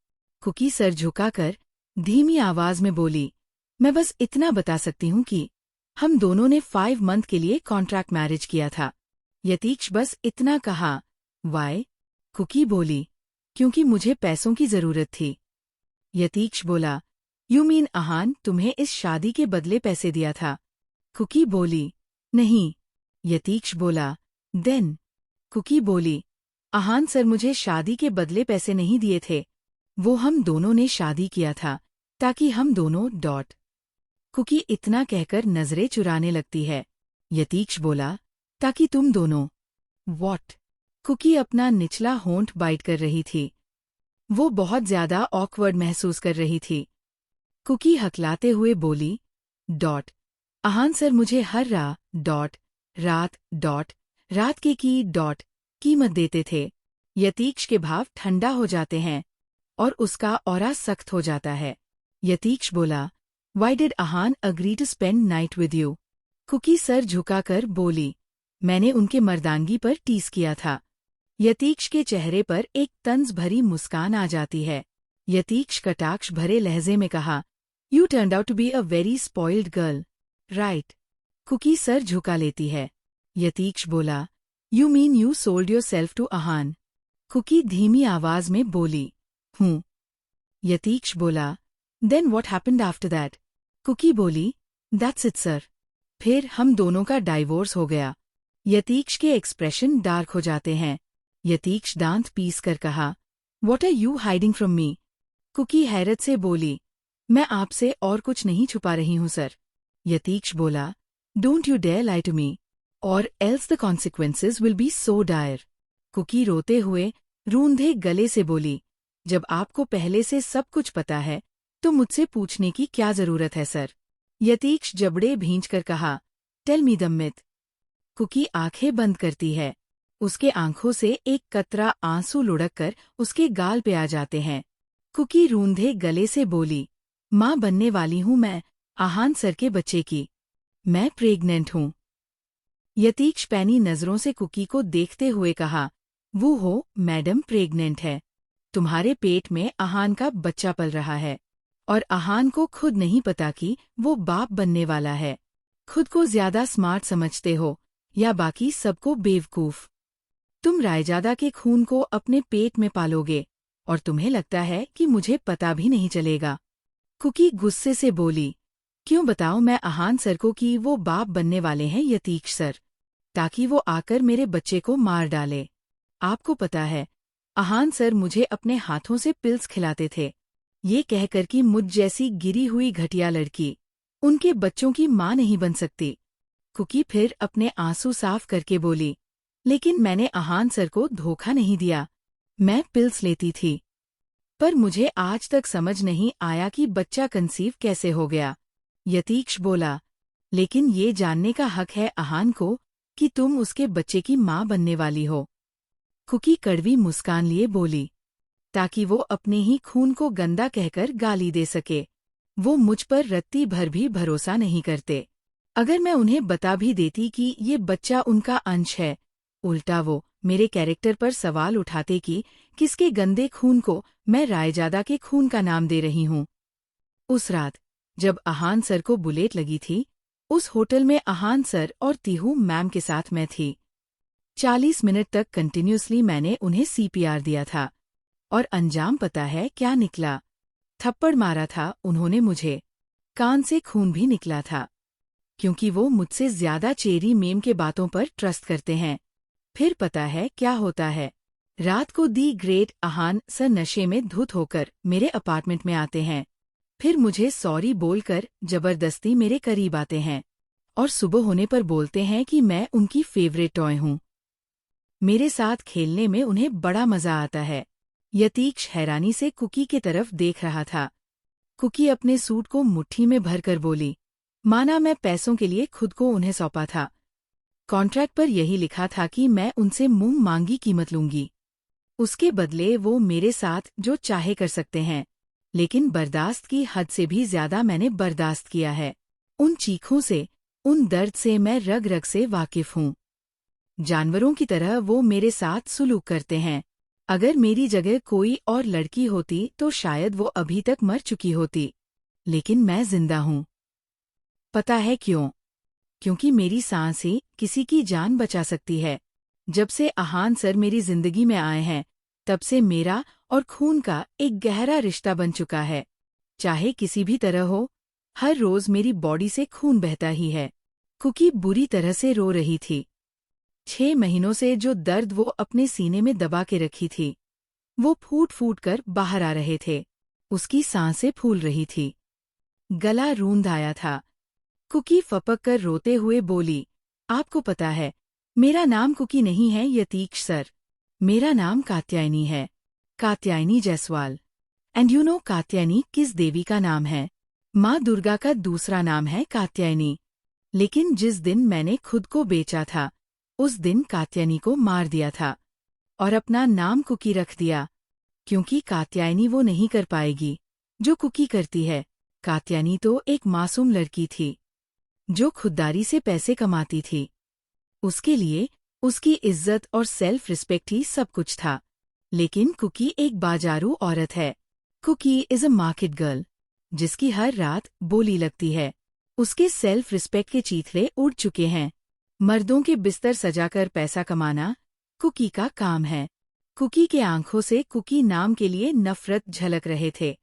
Kuki सर झुकाकर धीमी आवाज में बोली, मैं बस इतना बता सकती हूँ कि हम दोनों ने 5 मंथ के लिए कॉन्ट्रैक्ट मैरिज किया था। यतीक्ष बस इतना कहा। वाई? कुकी बोली, क्योंकि मुझे पैसों की जरूरत थी। यतीक्ष बोला, यू मीन आहान तुम्हें इस शादी के बदले पैसे दिया था? कुकी बोली, नहीं। यतीक्ष बोला, देन? कुकी बोली, आहान सर मुझे शादी के बदले पैसे नहीं दिए थे, वो हम दोनों ने शादी किया था ताकि हम दोनों डॉट। कुकी इतना कहकर नजरें चुराने लगती है। यतीक्ष बोला, ताकि तुम दोनों। वॉट? कुकी अपना निचला होंठ बाइट कर रही थी। वो बहुत ज्यादा ऑकवर्ड महसूस कर रही थी। कुकी हकलाते हुए बोली, डॉट। आहान सर मुझे हर रात की डॉट कीमत देते थे। यतीक्ष के भाव ठंडा हो जाते हैं और उसका ऑरा सख्त हो जाता है। यतीक्ष बोला, why did Ahaan agree to spend night with you? Cookie सर झुकाकर बोली, मैंने उनके मर्दानगी पर टीस किया था। यतीक्ष के चेहरे पर एक तंज भरी मुस्कान आ जाती है। यतीक्ष कटाक्ष भरे लहजे में कहा, you turned out to be a very spoiled girl, right? Cookie सर झुका लेती है। यतीक्ष बोला, you mean you sold yourself to Ahaan? Cookie धीमी आवाज में बोली, हूँ। यतीक्ष बोला, then what happened after that? Cookie बोली, दैट्स इट सर। फिर हम दोनों का डाइवोर्स हो गया। यतीक्ष के एक्सप्रेशन डार्क हो जाते हैं। यतीक्ष दांत पीस कर कहा, what are you hiding from me? Cookie हैरत से बोली, मैं आपसे और कुछ नहीं छुपा रही हूँ सर। यतीक्ष बोला, don't you dare lie to me, or else the consequences will be so dire. Cookie रोते हुए रूंधे गले से बोली, जब आपको पहले से सब कुछ पता है तो मुझसे पूछने की क्या जरूरत है सर? यतीक्ष जबड़े भींचकर कहा, tell me the myth. Cookie आंखें बंद करती है। उसके आंखों से एक कतरा आंसू लुढ़ककर उसके गाल पे आ जाते हैं। कुकी रूंधे गले से बोली, माँ बनने वाली हूँ मैं, आहान सर के बच्चे की। मैं प्रेग्नेंट हूँ। यतीक्ष पैनी नजरों से कुकी को देखते हुए कहा, वो हो मैडम प्रेग्नेंट है। तुम्हारे पेट में आहान का बच्चा पल रहा है और आहान को खुद नहीं पता कि वो बाप बनने वाला है। खुद को ज्यादा स्मार्ट समझते हो या बाकी सबको बेवकूफ? तुम रायजादा के खून को अपने पेट में पालोगे और तुम्हें लगता है कि मुझे पता भी नहीं चलेगा। कुकी गुस्से से बोली, क्यों बताओ मैं आहान सर को कि वो बाप बनने वाले हैं यतीक्ष सर, ताकि वो आकर मेरे बच्चे को मार डाले। आपको पता है आहान सर मुझे अपने हाथों से पिल्स खिलाते थे, ये कहकर कि मुझ जैसी गिरी हुई घटिया लड़की उनके बच्चों की माँ नहीं बन सकती। कुकी फिर अपने आंसू साफ करके बोली, लेकिन मैंने आहान सर को धोखा नहीं दिया, मैं पिल्स लेती थी। पर मुझे आज तक समझ नहीं आया कि बच्चा कंसीव कैसे हो गया। यतीक्ष बोला, लेकिन ये जानने का हक है आहान को कि तुम उसके बच्चे की माँ बनने वाली हो। कुकी कड़वी मुस्कान लिए बोली, ताकि वो अपने ही खून को गंदा कहकर गाली दे सके। वो मुझ पर रत्ती भर भी भरोसा नहीं करते। अगर मैं उन्हें बता भी देती कि ये बच्चा उनका अंश है, उल्टा वो मेरे कैरेक्टर पर सवाल उठाते कि किसके गंदे खून को मैं रायजादा के खून का नाम दे रही हूँ। उस रात जब आहान सर को बुलेट लगी थी, उस होटल में आहान सर और तिहू मैम के साथ मैं थी। 40 मिनट तक कंटिन्यूसली मैंने उन्हें सीपीआर दिया था और अंजाम पता है क्या निकला? थप्पड़ मारा था उन्होंने मुझे, कान से खून भी निकला था, क्योंकि वो मुझसे ज्यादा चेरी मेम के बातों पर ट्रस्ट करते हैं। फिर पता है क्या होता है? रात को दी ग्रेट आहान सर नशे में धुत होकर मेरे अपार्टमेंट में आते हैं, फिर मुझे सॉरी बोलकर जबरदस्ती मेरे करीब आते हैं और सुबह होने पर बोलते हैं कि मैं उनकी फेवरेट टॉय हूँ। मेरे साथ खेलने में उन्हें बड़ा मजा आता है। यतीक्ष हैरानी से कुकी की तरफ देख रहा था। कुकी अपने सूट को मुट्ठी में भरकर बोली, माना मैं पैसों के लिए खुद को उन्हें सौंपा था। कॉन्ट्रैक्ट पर यही लिखा था कि मैं उनसे मुंह मांगी कीमत लूंगी। उसके बदले वो मेरे साथ जो चाहे कर सकते हैं, लेकिन बर्दाश्त की हद से भी ज्यादा मैंने बर्दाश्त किया है। उन चीखों से, उन दर्द से मैं रग रग से वाकिफ हूँ। जानवरों की तरह वो मेरे साथ सुलूक करते हैं। अगर मेरी जगह कोई और लड़की होती तो शायद वो अभी तक मर चुकी होती, लेकिन मैं जिंदा हूँ। पता है क्यों? क्योंकि मेरी सांस ही किसी की जान बचा सकती है। जब से आहान सर मेरी जिंदगी में आए हैं, तब से मेरा और खून का एक गहरा रिश्ता बन चुका है। चाहे किसी भी तरह हो, हर रोज मेरी बॉडी से खून बहता ही है। कुकी बुरी तरह से रो रही थी। 6 महीनों से जो दर्द वो अपने सीने में दबा के रखी थी, वो फूट फूट कर बाहर आ रहे थे। उसकी सांसें फूल रही थी, गला रूंध आया था। कुकी फपक कर रोते हुए बोली, आपको पता है, मेरा नाम कुकी नहीं है यतीक्ष सर, मेरा नाम कात्यायनी है, Katyayani Jaiswal. And you know Katyayani किस देवी का नाम है? माँ दुर्गा का दूसरा नाम है कात्यायनी। लेकिन जिस दिन मैंने खुद को बेचा था, उस दिन कात्यायनी को मार दिया था और अपना नाम कुकी रख दिया, क्योंकि कात्यायनी वो नहीं कर पाएगी जो कुकी करती है। कात्यायनी तो एक मासूम लड़की थी जो खुददारी से पैसे कमाती थी। उसके लिए उसकी इज्जत और सेल्फ रिस्पेक्ट ही सब कुछ था। लेकिन कुकी एक बाजारू औरत है। Cookie is a market girl, जिसकी हर रात बोली लगती है। उसके सेल्फ रिस्पेक्ट के चीथड़े उड़ चुके हैं। मर्दों के बिस्तर सजाकर पैसा कमाना कुकी का काम है। कुकी के आंखों से कुकी नाम के लिए नफरत झलक रहे थे।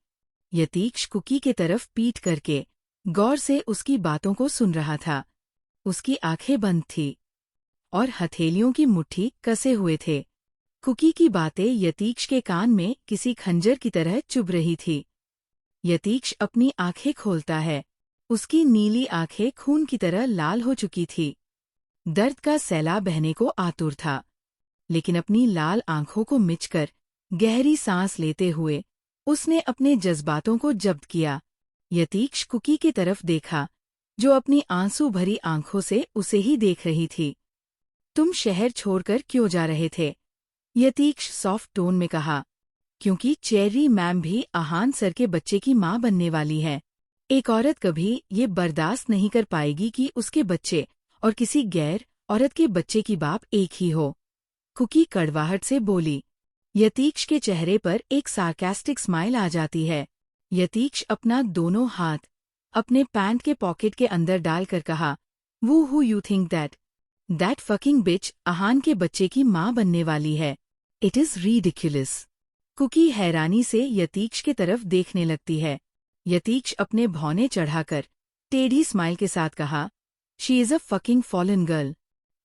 यतीक्ष कुकी के तरफ पीठ करके गौर से उसकी बातों को सुन रहा था। उसकी आंखें बंद थी और हथेलियों की मुट्ठी कसे हुए थे। कुकी की बातें यतीक्ष के कान में किसी खंजर की तरह चुभ रही थी। यतीक्ष अपनी आंखें खोलता है। उसकी नीली आंखें खून की तरह लाल हो चुकी थी। दर्द का सैलाब बहने को आतुर था, लेकिन अपनी लाल आंखों को मिचकर गहरी सांस लेते हुए उसने अपने जज्बातों को जब्त किया। यतीक्ष कुकी की तरफ देखा, जो अपनी आंसू भरी आंखों से उसे ही देख रही थी। तुम शहर छोड़कर क्यों जा रहे थे? यतीक्ष सॉफ्ट टोन में कहा। क्योंकि चेरी मैम भी आहान सर के बच्चे की माँ बनने वाली है। एक औरत कभी ये बर्दाश्त नहीं कर पाएगी कि उसके बच्चे और किसी गैर औरत के बच्चे की बाप एक ही हो। कुकी कड़वाहट से बोली। यतीक्ष के चेहरे पर एक सार्कास्टिक स्माइल आ जाती है। यतीक्ष अपना दोनों हाथ अपने पैंट के पॉकेट के अंदर डालकर कहा, वो who you think that fucking bitch Ahaan के बच्चे की माँ बनने वाली है? It is ridiculous. कुकी हैरानी से यतीक्ष की तरफ देखने लगती है। यतीक्ष अपने भौने चढ़ाकर टेढ़ी स्माइल के साथ कहा, she is a fucking fallen girl.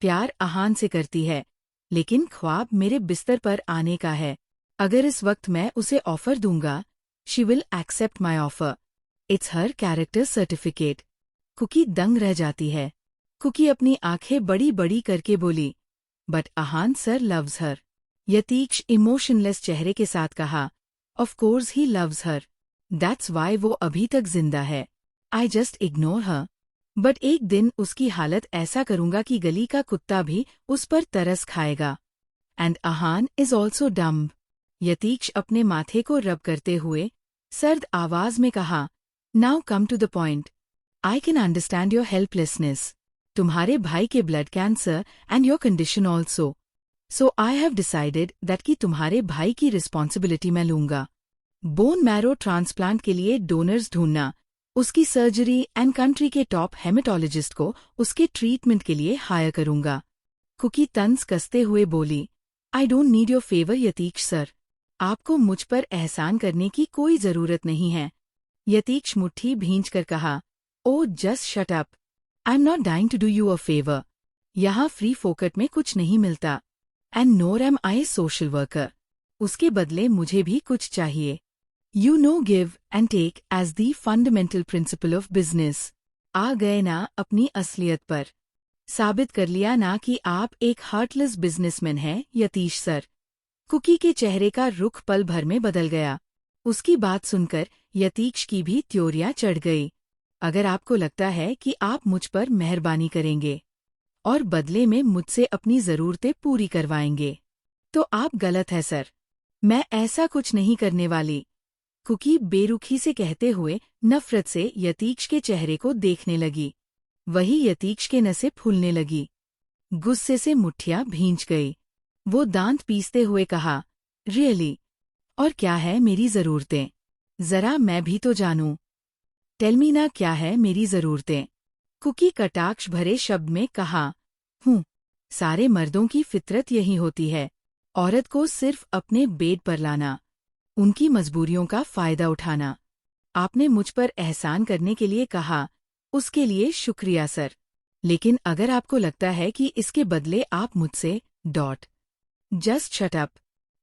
प्यार आहान से करती है, लेकिन ख्वाब मेरे बिस्तर पर आने का है। अगर इस वक्त मैं उसे ऑफर दूंगा, she will accept my offer. It's her character certificate. Cookie दंग रह जाती है। कुकी अपनी आंखें बड़ी बड़ी करके बोली, but Ahaan sir loves her. Yatiksh emotionless चेहरे के साथ कहा, of course he loves her. That's why वो अभी तक जिंदा है। I just ignore her. But एक दिन उसकी हालत ऐसा करूंगा कि गली का कुत्ता भी उस पर तरस खाएगा। And Ahaan is also dumb. Yatiksh अपने माथे को रब करते हुए सर्द आवाज में कहा, now come to the point. I can understand your helplessness. तुम्हारे भाई के blood cancer and your condition also. So I have decided that कि तुम्हारे भाई की रिस्पॉन्सिबिलिटी मैं लूंगा। बोन मैरो ट्रांसप्लांट के लिए डोनर्स ढूंढना, उसकी सर्जरी एंड कंट्री के टॉप हेमेटोलॉजिस्ट को उसके ट्रीटमेंट के लिए हायर करूंगा। कुकी तंज कसते हुए बोली, I don't need your favour Yatiksh sir. आपको मुझ पर एहसान करने की कोई जरूरत नहीं है। यतीक्ष मुट्ठी भींचकर कहा, oh just shut up. I am not dying to do you a favour. यहाँ फ्री फोकट में कुछ नहीं मिलता। And nor am I social worker. उसके बदले मुझे भी कुछ चाहिए। You know give and take as the fundamental principle of business। आ गए ना अपनी असलियत पर। साबित कर लिया ना कि आप एक हार्टलेस बिजनेसमैन हैं यतीश सर। कुकी के चेहरे का रुख पल भर में बदल गया। उसकी बात सुनकर यतीक्ष की भी त्योरियां चढ़ गई। अगर आपको लगता है कि आप मुझ पर मेहरबानी करेंगे और बदले में मुझसे अपनी जरूरतें पूरी करवाएंगे, तो आप गलत है सर। मैं ऐसा कुछ नहीं करने वाली। कुकी बेरुखी से कहते हुए नफरत से यतीक्ष के चेहरे को देखने लगी। वही यतीक्ष के नसें फूलने लगी। गुस्से से मुट्ठियां भींच गई। वो दांत पीसते हुए कहा, रियली? और क्या है मेरी जरूरतें? जरा मैं भी तो जानूं। टेल मी ना, क्या है मेरी जरूरतें? कुकी कटाक्ष भरे शब्द में कहा, सारे मर्दों की फितरत यही होती है, औरत को सिर्फ अपने बेड पर लाना, उनकी मजबूरियों का फायदा उठाना। आपने मुझ पर एहसान करने के लिए कहा, उसके लिए शुक्रिया सर। लेकिन अगर आपको लगता है कि इसके बदले आप मुझसे just shut up.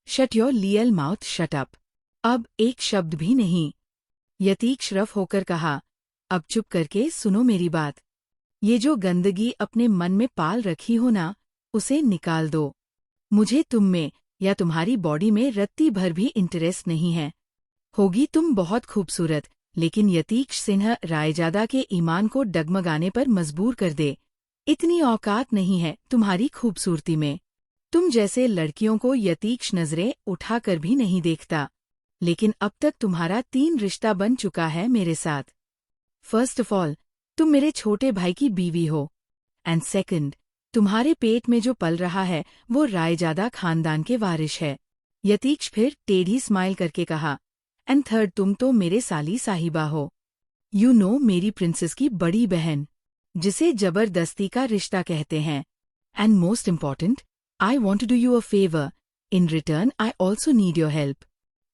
Shut your लियल माउथ, शट अप। अब एक शब्द भी नहीं। यतीक्ष रफ होकर कहा, अब चुप करके सुनो मेरी बात। ये जो गंदगी अपने मन में पाल रखी हो ना, उसे निकाल दो। मुझे तुम में या तुम्हारी बॉडी में रत्ती भर भी इंटरेस्ट नहीं है। होगी तुम बहुत खूबसूरत, लेकिन यतीक्ष सिन्हा रायजादा के ईमान को डगमगाने पर मजबूर कर दे। इतनी औकात नहीं है तुम्हारी खूबसूरती में। तुम जैसे लड़कियों को यतीक्ष नजरें उठाकर भी नहीं देखता। लेकिन अब तक तुम्हारा 3 रिश्ता बन चुका है मेरे साथ। फर्स्ट ऑफ ऑल, तुम मेरे छोटे भाई की बीवी हो। एंड सेकंड, तुम्हारे पेट में जो पल रहा है वो रायजादा खानदान के वारिश है। यतीक्ष फिर टेढ़ी स्माइल करके कहा, एंड थर्ड, तुम तो मेरे साली साहिबा हो। यू नो, मेरी प्रिंसेस की बड़ी बहन, जिसे जबरदस्ती का रिश्ता कहते हैं। And most important, I want to do you a favour. In return I also need your help.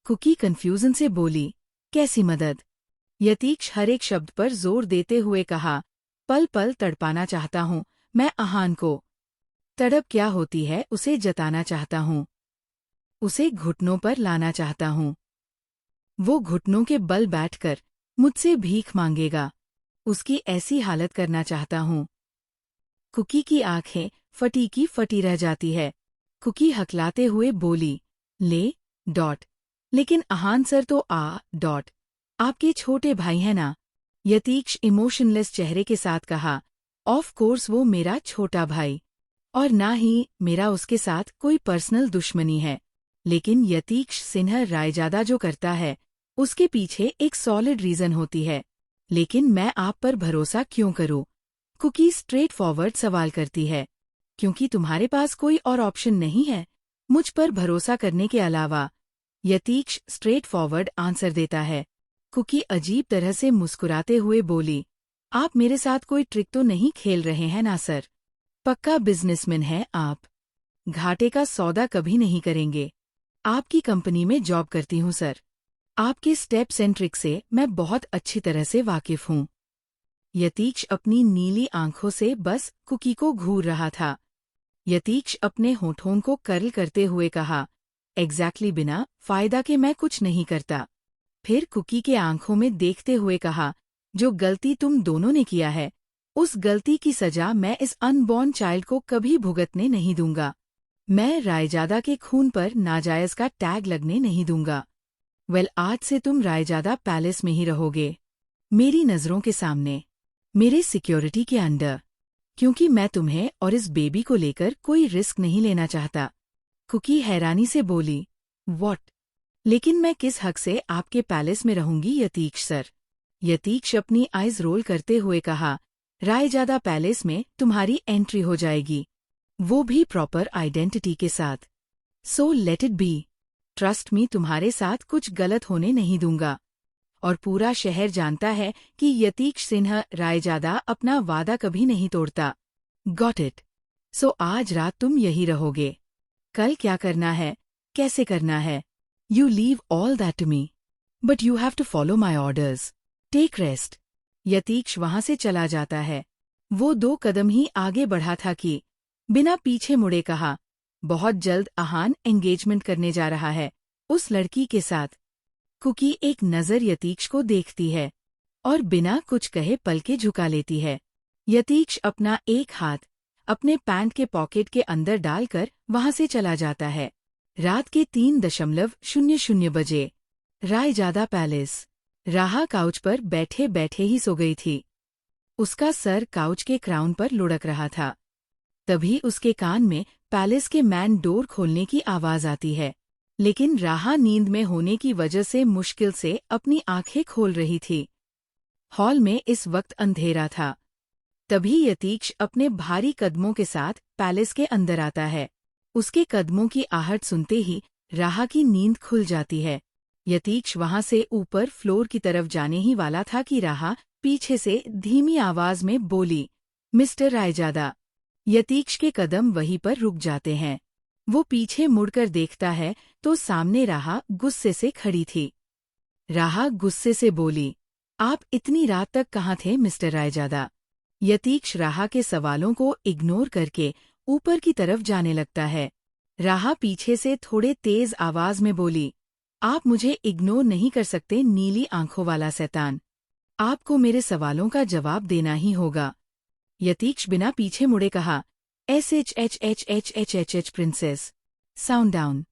Cookie confusion से बोली, कैसी मदद? यतीक्ष हर एक शब्द पर जोर देते हुए कहा, पल पल तड़पाना चाहता हूँ मैं आहान को। तड़प क्या होती है उसे जताना चाहता हूँ। उसे घुटनों पर लाना चाहता हूँ। वो घुटनों के बल बैठकर मुझसे भीख मांगेगा। उसकी ऐसी हालत करना चाहता हूँ। कुकी की आंखें फटी की फटी रह जाती है। कुकी हकलाते हुए बोली, लेकिन आहान सर तो आपके छोटे भाई हैं ना? यतीक्ष इमोशनलेस चेहरे के साथ कहा, ऑफ कोर्स वो मेरा छोटा भाई। और ना ही मेरा उसके साथ कोई पर्सनल दुश्मनी है। लेकिन यतीक्ष सिन्हा रायजादा जो करता है उसके पीछे एक सॉलिड रीजन होती है। लेकिन मैं आप पर भरोसा क्यों करूं? कुकी स्ट्रेट फॉरवर्ड सवाल करती है। क्योंकि तुम्हारे पास कोई और ऑप्शन नहीं है मुझ पर भरोसा करने के अलावा, यतीक्ष स्ट्रेट फॉरवर्ड आंसर देता है। कुकी अजीब तरह से मुस्कुराते हुए बोली, आप मेरे साथ कोई ट्रिक तो नहीं खेल रहे हैं ना सर? पक्का बिजनेसमैन है आप। घाटे का सौदा कभी नहीं करेंगे। आपकी कंपनी में जॉब करती हूँ सर। आपके स्टेप्स एंड ट्रिक से मैं बहुत अच्छी तरह से वाकिफ हूँ। यतीक्ष अपनी नीली आंखों से बस कुकी को घूर रहा था। यतीक्ष अपने होठों को कर्ल करते हुए कहा, एग्जैक्टली बिना फायदा के मैं कुछ नहीं करता। फिर कुकी के आंखों में देखते हुए कहा, जो गलती तुम दोनों ने किया है उस गलती की सजा मैं इस अनबॉर्न चाइल्ड को कभी भुगतने नहीं दूंगा। मैं रायजादा के खून पर नाजायज का टैग लगने नहीं दूंगा। आज से तुम रायजादा पैलेस में ही रहोगे, मेरी नजरों के सामने, मेरे सिक्योरिटी के अंडर, क्योंकि मैं तुम्हें और इस बेबी को लेकर कोई रिस्क नहीं लेना चाहता। कुकी हैरानी से बोली, व्हाट? लेकिन मैं किस हक से आपके पैलेस में रहूंगी यतीक्ष सर? यतीक्ष अपनी आइज रोल करते हुए कहा, रायजादा पैलेस में तुम्हारी एंट्री हो जाएगी, वो भी प्रॉपर आइडेंटिटी के साथ। So let it be. Trust me, तुम्हारे साथ कुछ गलत होने नहीं दूंगा। और पूरा शहर जानता है कि यतीक्ष सिन्हा रायजादा अपना वादा कभी नहीं तोड़ता। Got it? सो आज रात तुम यही रहोगे। कल क्या करना है, कैसे करना है, you leave all that to me, but you have to follow my orders. Take rest. Yatiksh वहां से चला जाता है। वो 2 कदम ही आगे बढ़ा था कि बिना पीछे मुड़े कहा, बहुत जल्द आहान एंगेजमेंट करने जा रहा है उस लड़की के साथ। कुकी एक नजर यतीक्ष को देखती है और बिना कुछ कहे पलके झुका लेती है। यतीक्ष अपना एक हाथ अपने पैंट के पॉकेट के अंदर डालकर वहां से चला जाता है। रात के 3:00 बजे रायजादा पैलेस। राहा काउच पर बैठे बैठे ही सो गई थी। उसका सर काउच के क्राउन पर लुढ़क रहा था। तभी उसके कान में पैलेस के मैन डोर खोलने की आवाज आती है। लेकिन राहा नींद में होने की वजह से मुश्किल से अपनी आंखें खोल रही थी। हॉल में इस वक्त अंधेरा था। तभी यतीक्ष अपने भारी कदमों के साथ पैलेस के अंदर आता है। उसके कदमों की आहट सुनते ही राहा की नींद खुल जाती है। यतीक्ष वहां से ऊपर फ्लोर की तरफ जाने ही वाला था कि राहा पीछे से धीमी आवाज में बोली, मिस्टर रायजादा। यतीक्ष के कदम वहीं पर रुक जाते हैं। वो पीछे मुड़कर देखता है तो सामने राहा गुस्से से खड़ी थी। राहा गुस्से से बोली, आप इतनी रात तक कहाँ थे मिस्टर रायजादा? यतीक्ष राहा के सवालों को इग्नोर करके ऊपर की तरफ जाने लगता है। राहा पीछे से थोड़े तेज आवाज में बोली, आप मुझे इग्नोर नहीं कर सकते नीली आंखों वाला शैतान। आपको मेरे सवालों का जवाब देना ही होगा। यतीक्ष बिना पीछे मुड़े कहा, SHHHHHH प्रिंसेस, साउंड डाउन।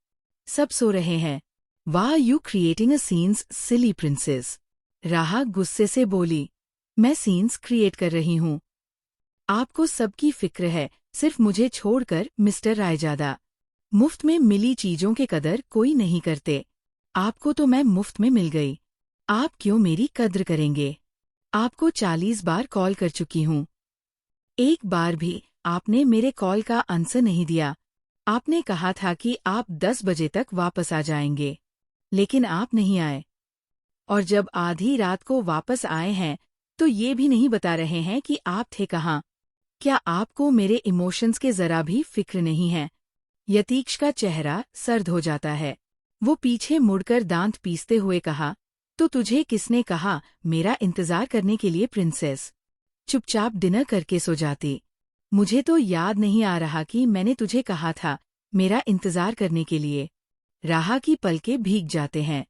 सब सो रहे हैं। वाह you creating a scenes silly princess. राहा गुस्से से बोली, मैं सीन्स क्रिएट कर रही हूँ। आपको सबकी फिक्र है, सिर्फ मुझे छोड़कर मिस्टर रायजादा। मुफ्त में मिली चीजों के कदर कोई नहीं करते। आपको तो मैं मुफ्त में मिल गई। आप क्यों मेरी कद्र करेंगे? आपको 40 बार कॉल कर चुकी हूँ। एक बार भी आपने मेरे कॉल का आंसर नहीं दिया। आपने कहा था कि आप 10 बजे तक वापस आ जाएंगे, लेकिन आप नहीं आए। और जब आधी रात को वापस आए हैं तो ये भी नहीं बता रहे हैं कि आप थे कहाँ। क्या आपको मेरे इमोशंस के जरा भी फिक्र नहीं है? यतीक्ष का चेहरा सर्द हो जाता है। वो पीछे मुड़कर दांत पीसते हुए कहा, तो तुझे किसने कहा मेरा इंतजार करने के लिए प्रिंसेस? चुपचाप डिनर करके सो जाती। मुझे तो याद नहीं आ रहा कि मैंने तुझे कहा था मेरा इंतजार करने के लिए। राहा की पलकें भीग जाते हैं।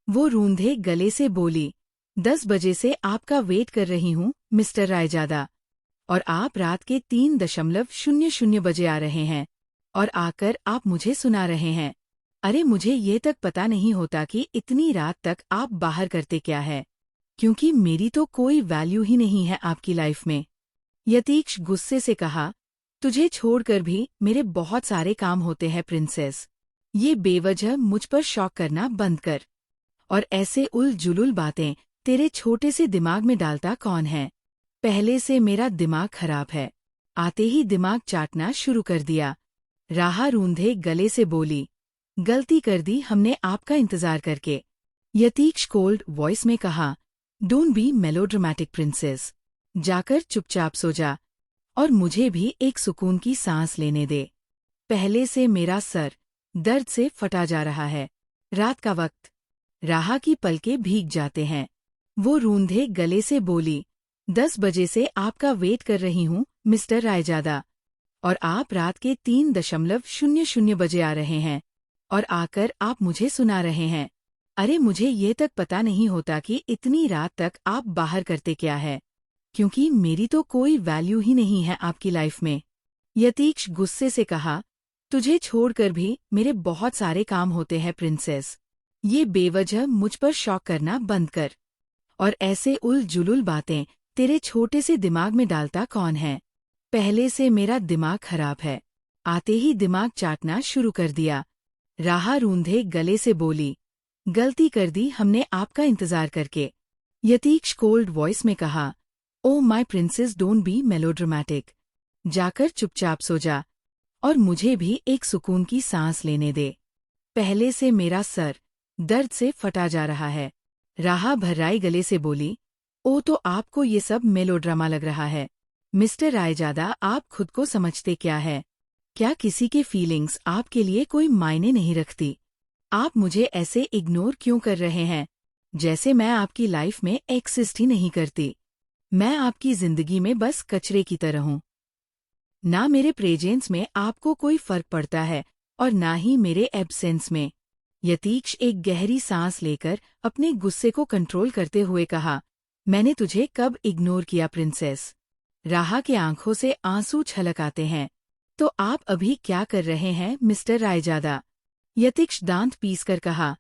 वो रूंधे गले से बोली, 10 बजे से आपका वेट कर रही हूँ मिस्टर रायजादा, और आप रात के 3:00 बजे आ रहे हैं और आकर आप मुझे सुना रहे हैं। अरे मुझे ये तक पता नहीं होता कि इतनी रात तक आप बाहर करते क्या है, क्योंकि मेरी तो कोई वैल्यू ही नहीं है आपकी लाइफ में। यतीक्ष गुस्से से कहा, तुझे छोड़कर भी मेरे बहुत सारे काम होते हैं प्रिंसेस। ये बेवजह मुझ पर शौक करना बंद कर। और ऐसे उल-जुलुल बातें तेरे छोटे से दिमाग में डालता कौन है? पहले से मेरा दिमाग खराब है। आते ही दिमाग चाटना शुरू कर दिया। राहा रूंधे गले से बोली, गलती कर दी हमने आपका इंतजार करके। यतीक्ष कोल्ड वॉइस में कहा, डोंट बी मेलोड्रामेटिक प्रिंसेस। जाकर चुपचाप सो जा और मुझे भी एक सुकून की सांस लेने दे। पहले से मेरा सर दर्द से फटा जा रहा है। रात का वक्त। राहा की पलकें भीग जाते हैं। वो रूंधे गले से बोली, 10 बजे से आपका वेट कर रही हूँ मिस्टर रायजादा, और आप रात के 3:00 बजे आ रहे हैं और आकर आप मुझे सुना रहे हैं। अरे मुझे ये तक पता नहीं होता कि इतनी रात तक आप बाहर करते क्या है, क्योंकि मेरी तो कोई वैल्यू ही नहीं है आपकी लाइफ में। यतीक्ष गुस्से से कहा, तुझे छोड़कर भी मेरे बहुत सारे काम होते हैं प्रिंसेस। ये बेवजह मुझ पर शौक करना बंद कर। और ऐसे उल-जुलुल बातें तेरे छोटे से दिमाग में डालता कौन है? पहले से मेरा दिमाग खराब है। आते ही दिमाग चाटना शुरू कर दिया। राहा रूंधे गले से बोली, गलती कर दी हमने आपका इंतजार करके। यतीक्ष कोल्ड वॉइस में कहा, oh my princess don't be melodramatic. जाकर चुपचाप सो जा और मुझे भी एक सुकून की सांस लेने दे। पहले से मेरा सर दर्द से फटा जा रहा है। राहा भर्राई गले से बोली, ओ तो आपको ये सब मेलोड्रामा लग रहा है। मिस्टर रायजादा, आप खुद को समझते क्या है? क्या किसी के फीलिंग्स आपके लिए कोई मायने नहीं रखती? आप मुझे ऐसे इग्नोर क्यों कर रहे हैं, जैसे मैं आपकी लाइफ में एक्सिस्ट ही नहीं करती? मैं आपकी जिंदगी में बस कचरे की तरह हूँ। ना मेरे प्रेजेंस में आपको कोई फर्क पड़ता है और ना ही मेरे एब्सेंस में। यतीक्ष एक गहरी सांस लेकर अपने गुस्से को कंट्रोल करते हुए कहा, मैंने तुझे कब इग्नोर किया प्रिंसेस? राहा के आंखों से आंसू छलक आते हैं। तो आप अभी क्या कर रहे हैं मिस्टर रायजादा? यतीक्ष दांत पीसकर कहा,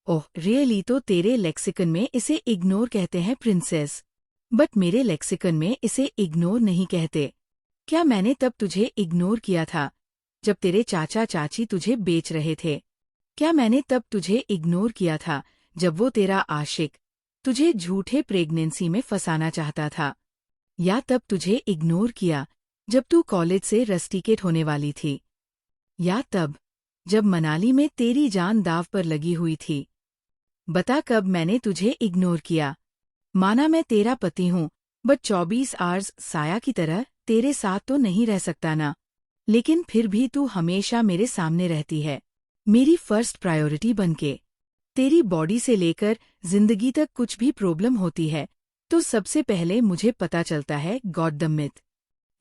ओह रियली, तो तेरे लेक्सिकन में इसे इग्नोर कहते हैं प्रिंसेस, बट मेरे लेक्सिकन में इसे इग्नोर नहीं कहते। क्या मैंने तब तुझे इग्नोर किया था जब तेरे चाचा चाची तुझे बेच रहे थे? क्या मैंने तब तुझे इग्नोर किया था जब वो तेरा आशिक तुझे झूठे प्रेगनेंसी में फंसाना चाहता था? या तब तुझे इग्नोर किया जब तू कॉलेज से रस्टिकेट होने वाली थी? या तब जब मनाली में तेरी जान दाव पर लगी हुई थी? बता कब मैंने तुझे इग्नोर किया? माना मैं तेरा पति हूँ, बट 24 आवर्स साया की तरह तेरे साथ तो नहीं रह सकता ना। लेकिन फिर भी तू हमेशा मेरे सामने रहती है, मेरी फर्स्ट प्रायोरिटी बनके। तेरी बॉडी से लेकर जिंदगी तक कुछ भी प्रॉब्लम होती है तो सबसे पहले मुझे पता चलता है गॉड द मिथ।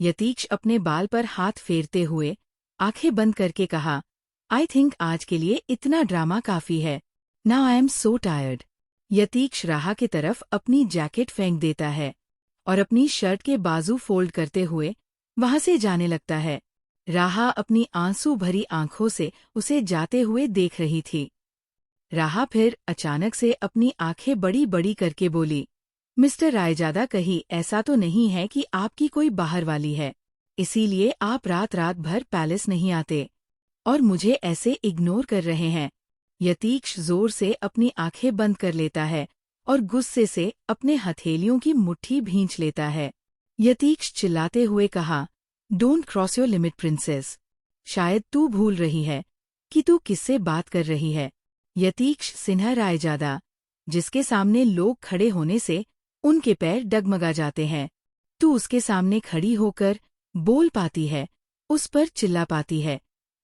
यतीक्ष अपने बाल पर हाथ फेरते हुए आंखें बंद करके कहा, आई थिंक आज के लिए इतना ड्रामा काफी है। Now I am so tired. Yatiksh Raha की तरफ अपनी जैकेट फेंक देता है और अपनी शर्ट के बाजू फोल्ड करते हुए वहां से जाने लगता है। राहा अपनी आंसू भरी आंखों से उसे जाते हुए देख रही थी। राहा फिर अचानक से अपनी आंखें बड़ी बड़ी करके बोली, मिस्टर रायजादा, कहीं ऐसा तो नहीं है कि आपकी कोई बाहर वाली है, इसीलिए आप रात रात भर पैलेस नहीं आते और मुझे ऐसे इग्नोर कर रहे हैं? यतीक्ष जोर से अपनी आंखें बंद कर लेता है और गुस्से से अपने हथेलियों की मुट्ठी भींच लेता है। यतीक्ष चिल्लाते हुए कहा, don't cross your limit princess. शायद तू भूल रही है कि तू किससे बात कर रही है। यतीक्ष सिन्हा रायजादा, जिसके सामने लोग खड़े होने से उनके पैर डगमगा जाते हैं, तू उसके सामने खड़ी होकर बोल पाती है, उस पर चिल्ला पाती है,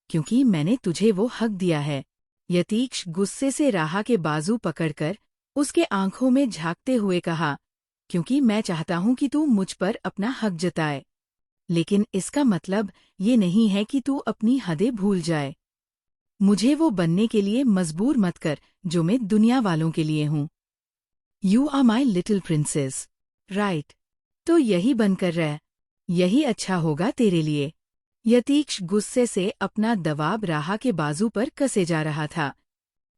क्योंकि मैंने तुझे वो हक दिया है। यतीक्ष गुस्से से राहा के बाजू पकड़कर उसके आंखों में झांकते हुए कहा, क्योंकि मैं चाहता हूं कि तू मुझ पर अपना हक जताए, लेकिन इसका मतलब ये नहीं है कि तू अपनी हदें भूल जाए। मुझे वो बनने के लिए मजबूर मत कर जो मैं दुनिया वालों के लिए हूँ। You are my little princess, right? तो यही बनकर रह, यही अच्छा होगा तेरे लिए। यतीक्ष गुस्से से अपना दबाव राहा के बाजू पर कसे जा रहा था,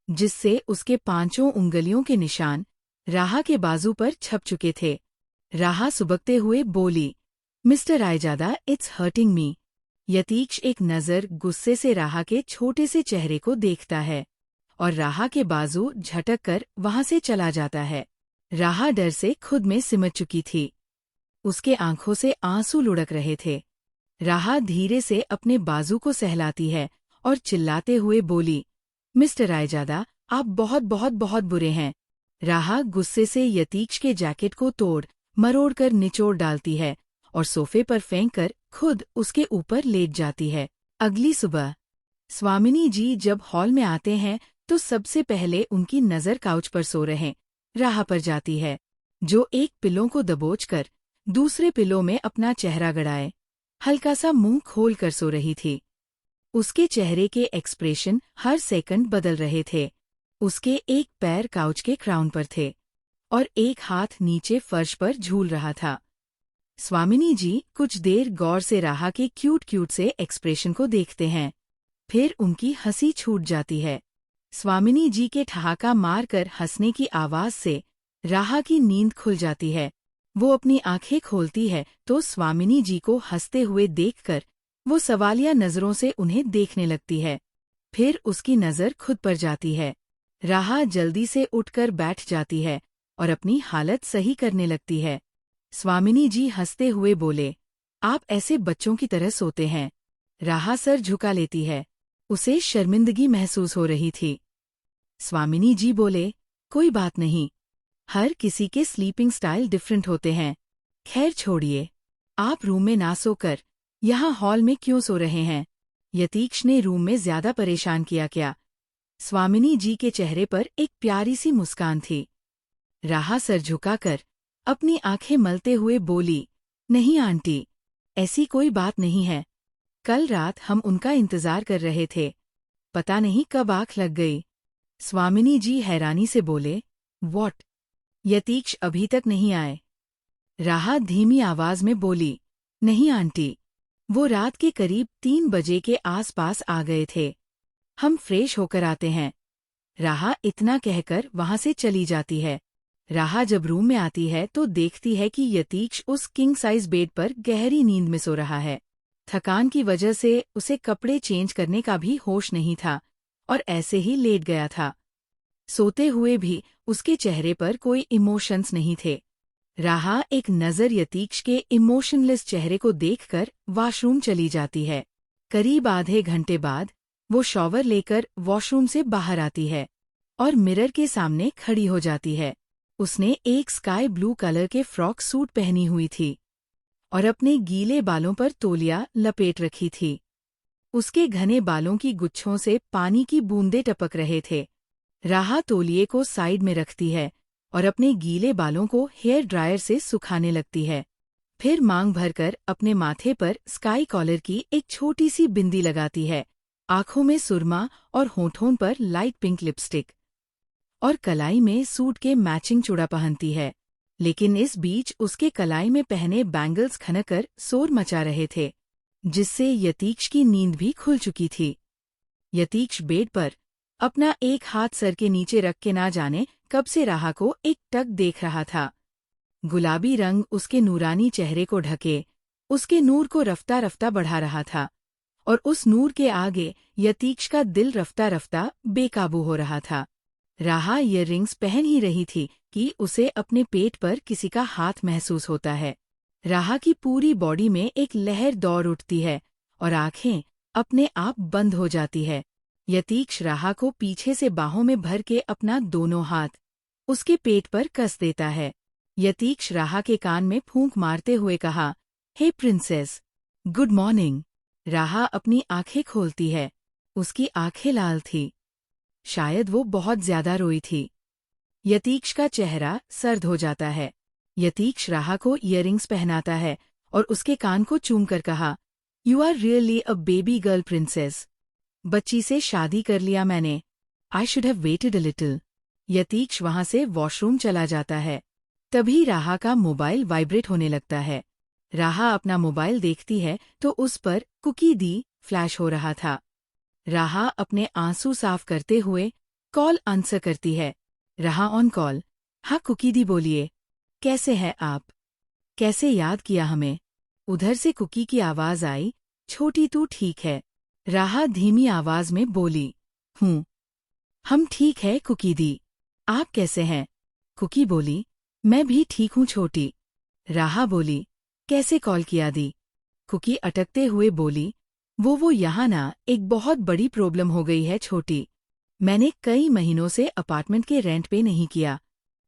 जिससे उसके 5 उंगलियों के निशान राहा के बाजू पर छप चुके थे। राहा सुबकते हुए बोली, mister Raizada, it's hurting me. Yatiksh एक नज़र गुस्से से राहा के छोटे से चेहरे को देखता है और राहा के बाजू झटक कर वहां से चला जाता है। राहा डर से खुद में सिमट चुकी थी। उसके आंखों से आंसू लुढ़क रहे थे। राहा धीरे से अपने बाजू को सहलाती है और चिल्लाते हुए बोली, मिस्टर रायजादा, आप बहुत बहुत बहुत बुरे हैं। राहा गुस्से से यतीक्ष के जैकेट को तोड़ मरोड़ कर निचोड़ डालती है और सोफे पर फेंक कर खुद उसके ऊपर लेट जाती है। अगली सुबह स्वामिनी जी जब हॉल में आते हैं तो सबसे पहले उनकी नज़र काउच पर सो रहे राहा पर जाती है, जो एक पिलो को दबोचकर दूसरे पिलो में अपना चेहरा गड़ाए हल्का सा मुंह खोल कर सो रही थी। उसके चेहरे के एक्सप्रेशन हर सेकंड बदल रहे थे। उसके एक पैर काउच के क्राउन पर थे और एक हाथ नीचे फर्श पर झूल रहा था। स्वामिनी जी कुछ देर गौर से राहा के क्यूट से एक्सप्रेशन को देखते हैं, फिर उनकी हंसी छूट जाती है। स्वामिनी जी के ठहाका मारकर हंसने की आवाज से राहा की नींद खुल जाती है। वो अपनी आंखें खोलती है तो स्वामिनी जी को हंसते हुए देखकर वो सवालिया नजरों से उन्हें देखने लगती है। फिर उसकी नजर खुद पर जाती है। राहा जल्दी से उठकर बैठ जाती है और अपनी हालत सही करने लगती है। स्वामिनी जी हंसते हुए बोले, आप ऐसे बच्चों की तरह सोते हैं। राहा सर झुका लेती है। उसे शर्मिंदगी महसूस हो रही थी। स्वामिनी जी बोले, कोई बात नहीं, हर किसी के स्लीपिंग स्टाइल डिफरेंट होते हैं। खैर छोड़िए, आप रूम में ना सोकर यहाँ हॉल में क्यों सो रहे हैं? यतीक्ष ने रूम में ज्यादा परेशान किया क्या? स्वामिनी जी के चेहरे पर एक प्यारी सी मुस्कान थी। राहा सर झुकाकर अपनी आंखें मलते हुए बोली, नहीं आंटी, ऐसी कोई बात नहीं है। कल रात हम उनका इंतजार कर रहे थे, पता नहीं कब आंख लग गई। स्वामिनी जी हैरानी से बोले, व्हाट? यतीक्ष अभी तक नहीं आए? राहा धीमी आवाज में बोली, नहीं आंटी, वो रात के करीब 3 बजे के आसपास आ गए थे। हम फ्रेश होकर आते हैं। राहा इतना कहकर वहां से चली जाती है। राहा जब रूम में आती है तो देखती है कि यतीक्ष उस किंग साइज बेड पर गहरी नींद में सो रहा है। थकान की वजह से उसे कपड़े चेंज करने का भी होश नहीं था और ऐसे ही लेट गया था। सोते हुए भी उसके चेहरे पर कोई इमोशंस नहीं थे। राहा एक नज़र यतीक्ष के इमोशनलेस चेहरे को देखकर वॉशरूम चली जाती है। करीब आधे घंटे बाद वो शॉवर लेकर वॉशरूम से बाहर आती है और मिरर के सामने खड़ी हो जाती है। उसने एक स्काई ब्लू कलर के फ्रॉक सूट पहनी हुई थी और अपने गीले बालों पर तौलिया लपेट रखी थी। उसके घने बालों की गुच्छों से पानी की बूंदें टपक रहे थे। राहा तौलिए को साइड में रखती है और अपने गीले बालों को हेयर ड्रायर से सुखाने लगती है। फिर मांग भरकर अपने माथे पर स्काई कॉलर की एक छोटी सी बिंदी लगाती है, आंखों में सुरमा और होठों पर लाइट पिंक लिपस्टिक और कलाई में सूट के मैचिंग चूड़ा पहनती है। लेकिन इस बीच उसके कलाई में पहने बैंगल्स खनकर शोर मचा रहे थे, जिससे यतीक्ष की नींद भी खुल चुकी थी। यतीक्ष बेड पर अपना एक हाथ सर के नीचे रख के ना जाने कब से राहा को एक टक देख रहा था। गुलाबी रंग उसके नूरानी चेहरे को ढके उसके नूर को रफ्ता रफ्ता बढ़ा रहा था और उस नूर के आगे यतीक्ष का दिल रफ्ता रफ्ता बेकाबू हो रहा था। राहा ईयररिंग्स पहन ही रही थी कि उसे अपने पेट पर किसी का हाथ महसूस होता है। राहा की पूरी बॉडी में एक लहर दौड़ उठती है और आंखें अपने आप बंद हो जाती है। यतीक्ष राहा को पीछे से बाहों में भर के अपना दोनों हाथ उसके पेट पर कस देता है। यतीक्ष राहा के कान में फूंक मारते हुए कहा, हे प्रिंसेस, गुड मॉर्निंग। राहा अपनी आंखें खोलती है। उसकी आंखें लाल थी, शायद वो बहुत ज्यादा रोई थी। यतीक्ष का चेहरा सर्द हो जाता है। यतीक्ष राहा को ईयररिंग्स पहनाता है और उसके कान को चूमकर कहा, you are really a baby girl princess. बच्ची से शादी कर लिया मैंने। I should have waited a little. Yatiksh वहां से वॉशरूम चला जाता है। तभी राहा का मोबाइल वाइब्रेट होने लगता है। राहा अपना मोबाइल देखती है तो उस पर कुकी दी फ्लैश हो रहा था। राहा अपने आंसू साफ करते हुए कॉल आंसर करती है। राहा ऑन कॉल। हाँ कुकी दी बोलिए, कैसे हैं आप? कैसे याद किया हमें? उधर से कुकी की आवाज आई, छोटी तू ठीक है? राहा धीमी आवाज में बोली। हूँ। हम ठीक है कुकी दी। आप कैसे हैं? कुकी बोली, मैं भी ठीक हूँ छोटी। राहा बोली, कैसे कॉल किया दी? कुकी अटकते हुए बोली, वो यहाँ ना एक बहुत बड़ी प्रॉब्लम हो गई है छोटी। मैंने कई महीनों से अपार्टमेंट के रेंट पे नहीं किया,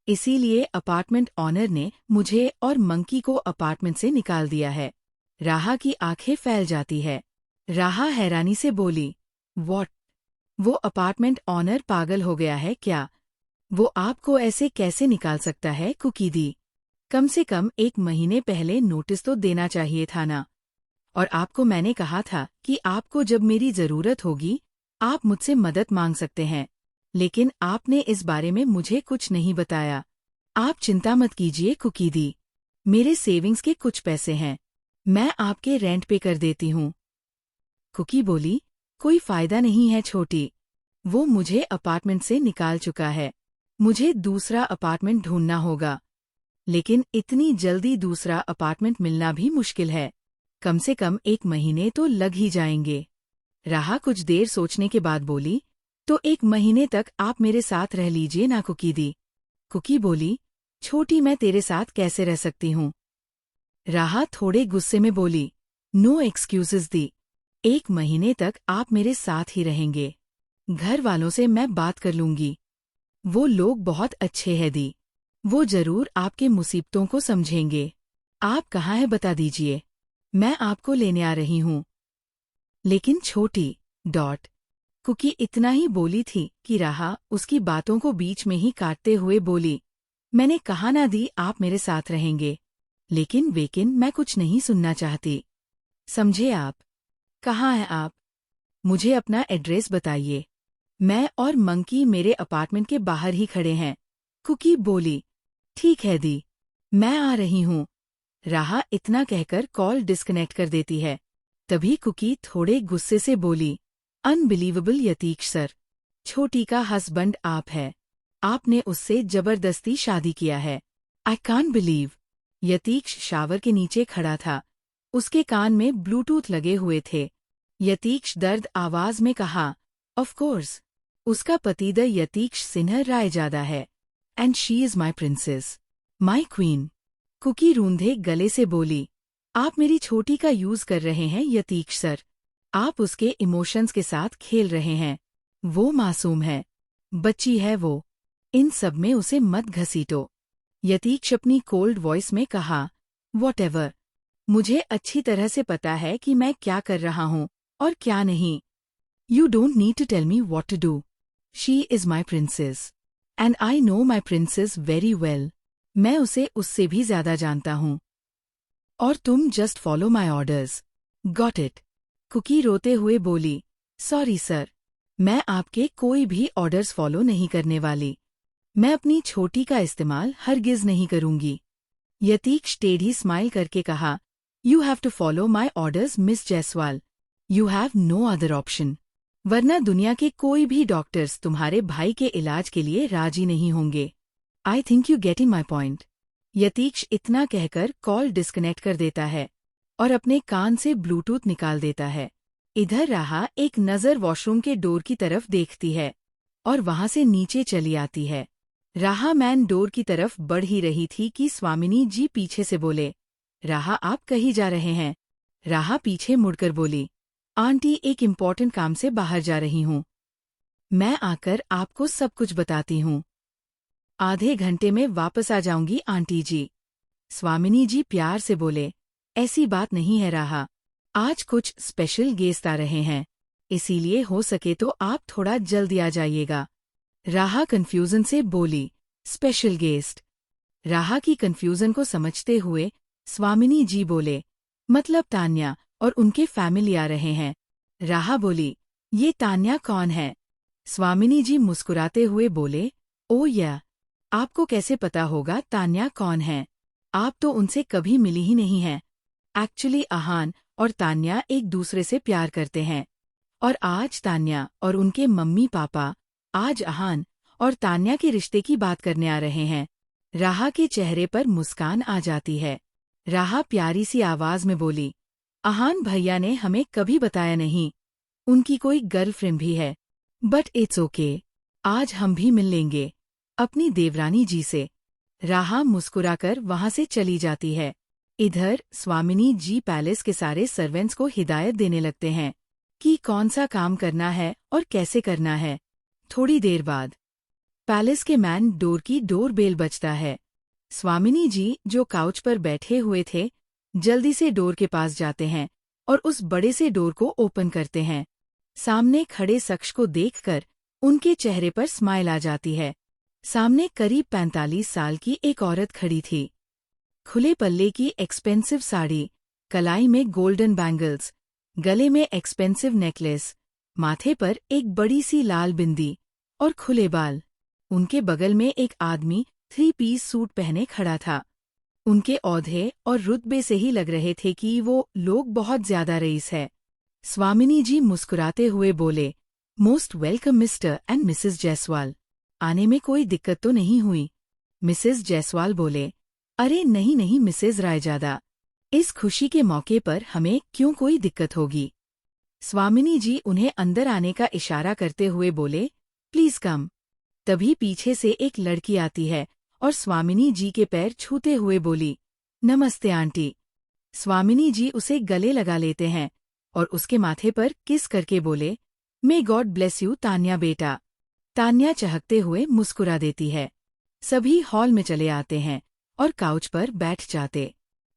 इसीलिए अपार्टमेंट ऑनर ने मुझे और मंकी को अपार्टमेंट से निकाल दिया है। राहा की आंखें फैल जाती है। राहा हैरानी से बोली, व्हाट? वो अपार्टमेंट ऑनर पागल हो गया है क्या? वो आपको ऐसे कैसे निकाल सकता है कुकी दी? कम से कम 1 महीने पहले नोटिस तो देना चाहिए था ना। और आपको मैंने कहा था कि आपको जब मेरी जरूरत होगी आप मुझसे मदद मांग सकते हैं, लेकिन आपने इस बारे में मुझे कुछ नहीं बताया। आप चिंता मत कीजिए कुकी दी, मेरे सेविंग्स के कुछ पैसे हैं, मैं आपके रेंट पे कर देती हूँ। कुकी बोली, कोई फायदा नहीं है छोटी, वो मुझे अपार्टमेंट से निकाल चुका है, मुझे दूसरा अपार्टमेंट ढूंढना होगा। लेकिन इतनी जल्दी दूसरा अपार्टमेंट मिलना भी मुश्किल है, कम से कम 1 महीने तो लग ही जाएंगे। राहा कुछ देर सोचने के बाद बोली, तो 1 महीने तक आप मेरे साथ रह लीजिए ना कुकी दी। कुकी बोली, छोटी मैं तेरे साथ कैसे रह सकती हूँ? राहा थोड़े गुस्से में बोली, नो एक्सक्यूजेस दी, 1 महीने तक आप मेरे साथ ही रहेंगे। घर वालों से मैं बात कर लूंगी, वो लोग बहुत अच्छे हैं दी, वो जरूर आपके मुसीबतों को समझेंगे। आप कहाँ हैं बता दीजिए, मैं आपको लेने आ रही हूँ। लेकिन छोटी कुकी इतना ही बोली थी कि राहा उसकी बातों को बीच में ही काटते हुए बोली, मैंने कहा ना दी आप मेरे साथ रहेंगे, लेकिन मैं कुछ नहीं सुनना चाहती। समझे आप? कहाँ हैं आप? मुझे अपना एड्रेस बताइए, मैं और मंकी मेरे अपार्टमेंट के बाहर ही खड़े हैं। कुकी बोली, ठीक है दी, मैं आ रही हूँ। राहा इतना कहकर कॉल डिस्कनेक्ट कर देती है। तभी कुकी थोड़े गुस्से से बोली, अनबिलीवेबल यतीश सर, छोटी का हस्बैंड आप है, आपने उससे जबरदस्ती शादी किया है। आई कांट बिलीव। यतीश शावर के नीचे खड़ा था, उसके कान में ब्लूटूथ लगे हुए थे। यतीश दर्द आवाज में कहा, ऑफ कोर्स, उसका पति द यतीश सिन्हा रायजादा है, and she is my princess, my queen. Cookie रूंधे गले से बोली, आप मेरी छोटी का यूज कर रहे हैं यतीश सर, आप उसके इमोशंस के साथ खेल रहे हैं। वो मासूम है, बच्ची है वो, इन सब में उसे मत घसीटो। यतीश अपनी कोल्ड वॉइस में कहा, वॉटएवर, मुझे अच्छी तरह से पता है कि मैं क्या कर रहा हूँ और क्या नहीं। You don't need to tell me what to do, she is my princess, and I know my princess very well, मैं उसे उससे भी ज्यादा जानता हूँ। और तुम just follow my orders, got it? Cookie रोते हुए बोली, सॉरी सर, मैं आपके कोई भी ऑर्डर्स फॉलो नहीं करने वाली, मैं अपनी छोटी का इस्तेमाल हरगिज नहीं करूंगी। यतीश टेढ़ी स्माइल करके कहा, you have to follow my orders miss Jaiswal, you have no other option, वरना दुनिया के कोई भी डॉक्टर्स तुम्हारे भाई के इलाज के लिए राजी नहीं होंगे। I think you getting my point. Yatish इतना कहकर कॉल डिस्कनेक्ट कर देता है और अपने कान से ब्लूटूथ निकाल देता है। इधर राहा एक नज़र वॉशरूम के डोर की तरफ देखती है और वहां से नीचे चली आती है। राहा मैन डोर की तरफ बढ़ ही रही थी कि स्वामिनी जी पीछे से बोले, राहा आप कहीं जा रहे हैं? राहा पीछे मुड़कर बोली, आंटी एक इम्पोर्टेंट काम से बाहर जा रही हूँ, मैं आकर आपको सब कुछ बताती हूँ। आधे घंटे में वापस आ जाऊंगी आंटी जी। स्वामिनी जी प्यार से बोले, ऐसी बात नहीं है राहा, आज कुछ स्पेशल गेस्ट आ रहे हैं, इसीलिए हो सके तो आप थोड़ा जल्दी आ जाइएगा। राहा कंफ्यूजन से बोली, स्पेशल गेस्ट? राहा की कंफ्यूजन को समझते हुए स्वामिनी जी बोले, मतलब तान्या और उनके फैमिली आ रहे हैं। राहा बोली, ये तान्या कौन है? स्वामिनी जी मुस्कुराते हुए बोले, ओ या, आपको कैसे पता होगा तान्या कौन है? आप तो उनसे कभी मिली ही नहीं हैं। एक्चुअली आहान और तान्या एक दूसरे से प्यार करते हैं, और आज तान्या और उनके मम्मी पापा आज आहान और तान्या के रिश्ते की बात करने आ रहे हैं। राहा के चेहरे पर मुस्कान आ जाती है। राहा प्यारी सी आवाज में बोली, आहान भैया ने हमें कभी बताया नहीं। उनकी कोई गर्लफ्रेंड भी है। बट इट्स ओके, आज हम भी मिल लेंगे अपनी देवरानी जी से। राहा मुस्कुराकर वहां से चली जाती है। इधर स्वामिनी जी पैलेस के सारे सर्वेंट्स को हिदायत देने लगते हैं कि कौन सा काम करना है और कैसे करना है। थोड़ी देर बाद पैलेस के मैन डोर की डोर बेल बजता है। स्वामिनी जी जो काउच पर बैठे हुए थे जल्दी से डोर के पास जाते हैं और उस बड़े से डोर को ओपन करते हैं। सामने खड़े शख्स को देखकर उनके चेहरे पर स्माइल आ जाती है। सामने करीब 45 साल की एक औरत खड़ी थी। खुले पल्ले की एक्सपेंसिव साड़ी, कलाई में गोल्डन बैंगल्स, गले में एक्सपेंसिव नेकलेस, माथे पर एक बड़ी सी लाल बिंदी और खुले बाल। उनके बगल में एक आदमी 3 पीस सूट पहने खड़ा था। उनके औहदे और रुतबे से ही लग रहे थे कि वो लोग बहुत ज्यादा रईस है। स्वामिनी जी मुस्कुराते हुए बोले, most welcome mister and Mrs Jaiswal. आने में कोई दिक्कत तो नहीं हुई? मिसेस जायसवाल बोले, अरे नहीं नहीं मिसेस रायजादा, इस खुशी के मौके पर हमें क्यों कोई दिक्कत होगी। स्वामिनी जी उन्हें अंदर आने का इशारा करते हुए बोले, प्लीज कम। तभी पीछे से एक लड़की आती है और स्वामिनी जी के पैर छूते हुए बोली, नमस्ते आंटी। स्वामिनी जी उसे गले लगा लेते हैं और उसके माथे पर किस करके बोले, may God bless you Tanya बेटा। तान्या चहकते हुए मुस्कुरा देती है। सभी हॉल में चले आते हैं और काउच पर बैठ जाते।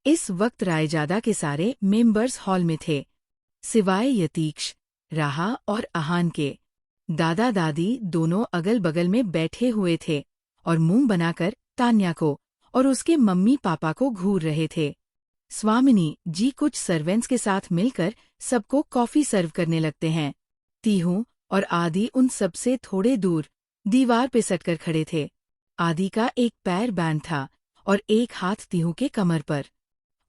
इस वक्त रायजादा के सारे मेंबर्स हॉल में थे, सिवाय यतीक्ष, राहा और आहान के। दादा दादी दोनों अगल बगल में बैठे हुए थे और मुंह बनाकर तान्या को और उसके मम्मी पापा को घूर रहे थे। स्वामिनी जी कुछ सर्वेंट्स के साथ मिलकर सबको कॉफी सर्व करने लगते हैं। तीहू और आदि उन सबसे थोड़े दूर दीवार पे सटकर खड़े थे। आदि का एक पैर बैंड था और एक हाथ तीहू के कमर पर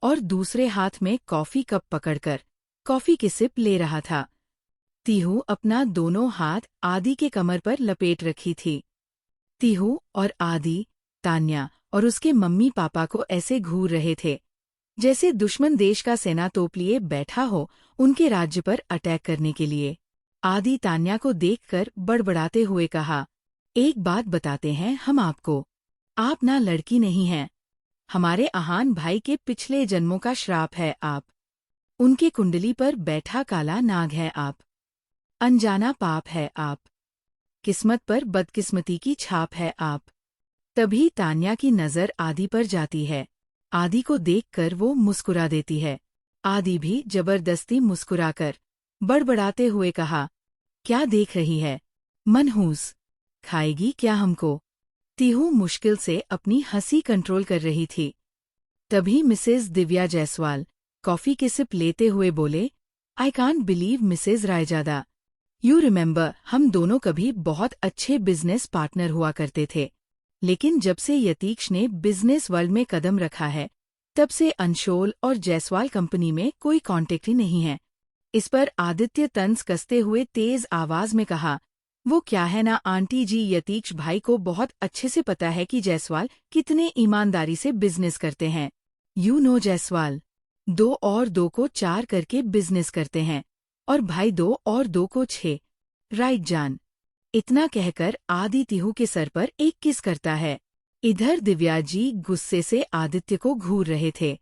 और दूसरे हाथ में कॉफी कप पकड़कर कॉफी की सिप ले रहा था। तीहू अपना दोनों हाथ आदि के कमर पर लपेट रखी थी। तीहू और आदि, तान्या और उसके मम्मी पापा को ऐसे घूर रहे थे जैसे दुश्मन देश का सेना तोप लिए बैठा हो उनके राज्य पर अटैक करने के लिए। आदि तान्या को देखकर बड़बड़ाते हुए कहा, एक बात बताते हैं हम आपको, आप ना लड़की नहीं हैं, हमारे आहान भाई के पिछले जन्मों का श्राप है आप। उनके कुंडली पर बैठा काला नाग है आप। अनजाना पाप है आप। किस्मत पर बदकिस्मती की छाप है आप। तभी तान्या की नजर आदि पर जाती है। आदि को देखकर वो मुस्कुरा देती है। आदि भी जबरदस्ती मुस्कुराकर बड़बड़ाते हुए कहा, क्या देख रही है मनहूस, खाएगी क्या हमको। तीहू मुश्किल से अपनी हंसी कंट्रोल कर रही थी। तभी मिसेस दिव्या जायसवाल कॉफी की सिप लेते हुए बोले, आई can't believe Mrs Raizada, you remember हम दोनों कभी बहुत अच्छे बिजनेस पार्टनर हुआ करते थे, लेकिन जब से यतीक्ष ने बिजनेस वर्ल्ड में कदम रखा है तब से अंशोल और जायसवाल कंपनी में कोई कांटेक्ट ही नहीं है। इस पर आदित्य तंज कसते हुए तेज आवाज में कहा, वो क्या है ना आंटी जी, यतीक्ष भाई को बहुत अच्छे से पता है कि जायसवाल कितने ईमानदारी से बिजनेस करते हैं। यू नो जायसवाल 2 और 2 को 4 करके बिजनेस करते हैं और भाई 2 और 2 को 6, राइट जान। इतना कहकर आदि तीहू के सर पर एक किस करता है। इधर दिव्या जी गुस्से से आदित्य को घूर रहे थे।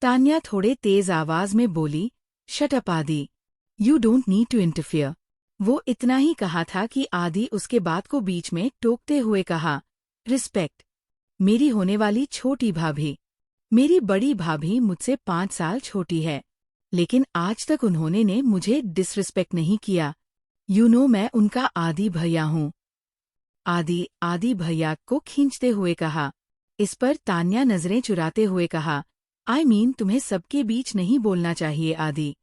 तान्या थोड़े तेज आवाज में बोली, shut up Adi, you don't need to interfere. वो इतना ही कहा था कि आदि उसके बात को बीच में टोकते हुए कहा, रिस्पेक्ट। मेरी होने वाली छोटी भाभी, मेरी बड़ी भाभी मुझसे 5 साल छोटी है, लेकिन आज तक उन्होंने ने मुझे डिसरिस्पेक्ट नहीं किया। यू नो मैं उनका आदि भैया हूँ। आदि भैया को खींचते हुए कहा। इस पर तान्या नजरें चुराते हुए कहा, आई मीन तुम्हें सबके बीच नहीं बोलना चाहिए आदि।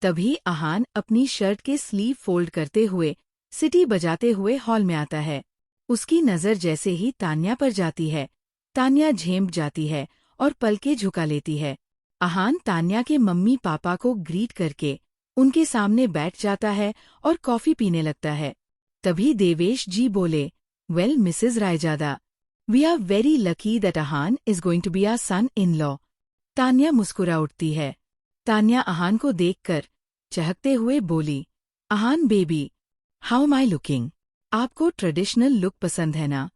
तभी आहान अपनी शर्ट के स्लीव फोल्ड करते हुए सिटी बजाते हुए हॉल में आता है। उसकी नजर जैसे ही तान्या पर जाती है, तान्या झेंप जाती है और पलके झुका लेती है। आहान तान्या के मम्मी पापा को ग्रीट करके उनके सामने बैठ जाता है और कॉफी पीने लगता है। तभी देवेश जी बोले, well Mrs Raizada, we are very lucky that Ahaan is going to be our son in law. Tanya मुस्कुरा उठती है। तान्या अहान को देखकर चहकते हुए बोली, Ahaan baby, how am I looking? आपको ट्रेडिशनल लुक पसंद है ना?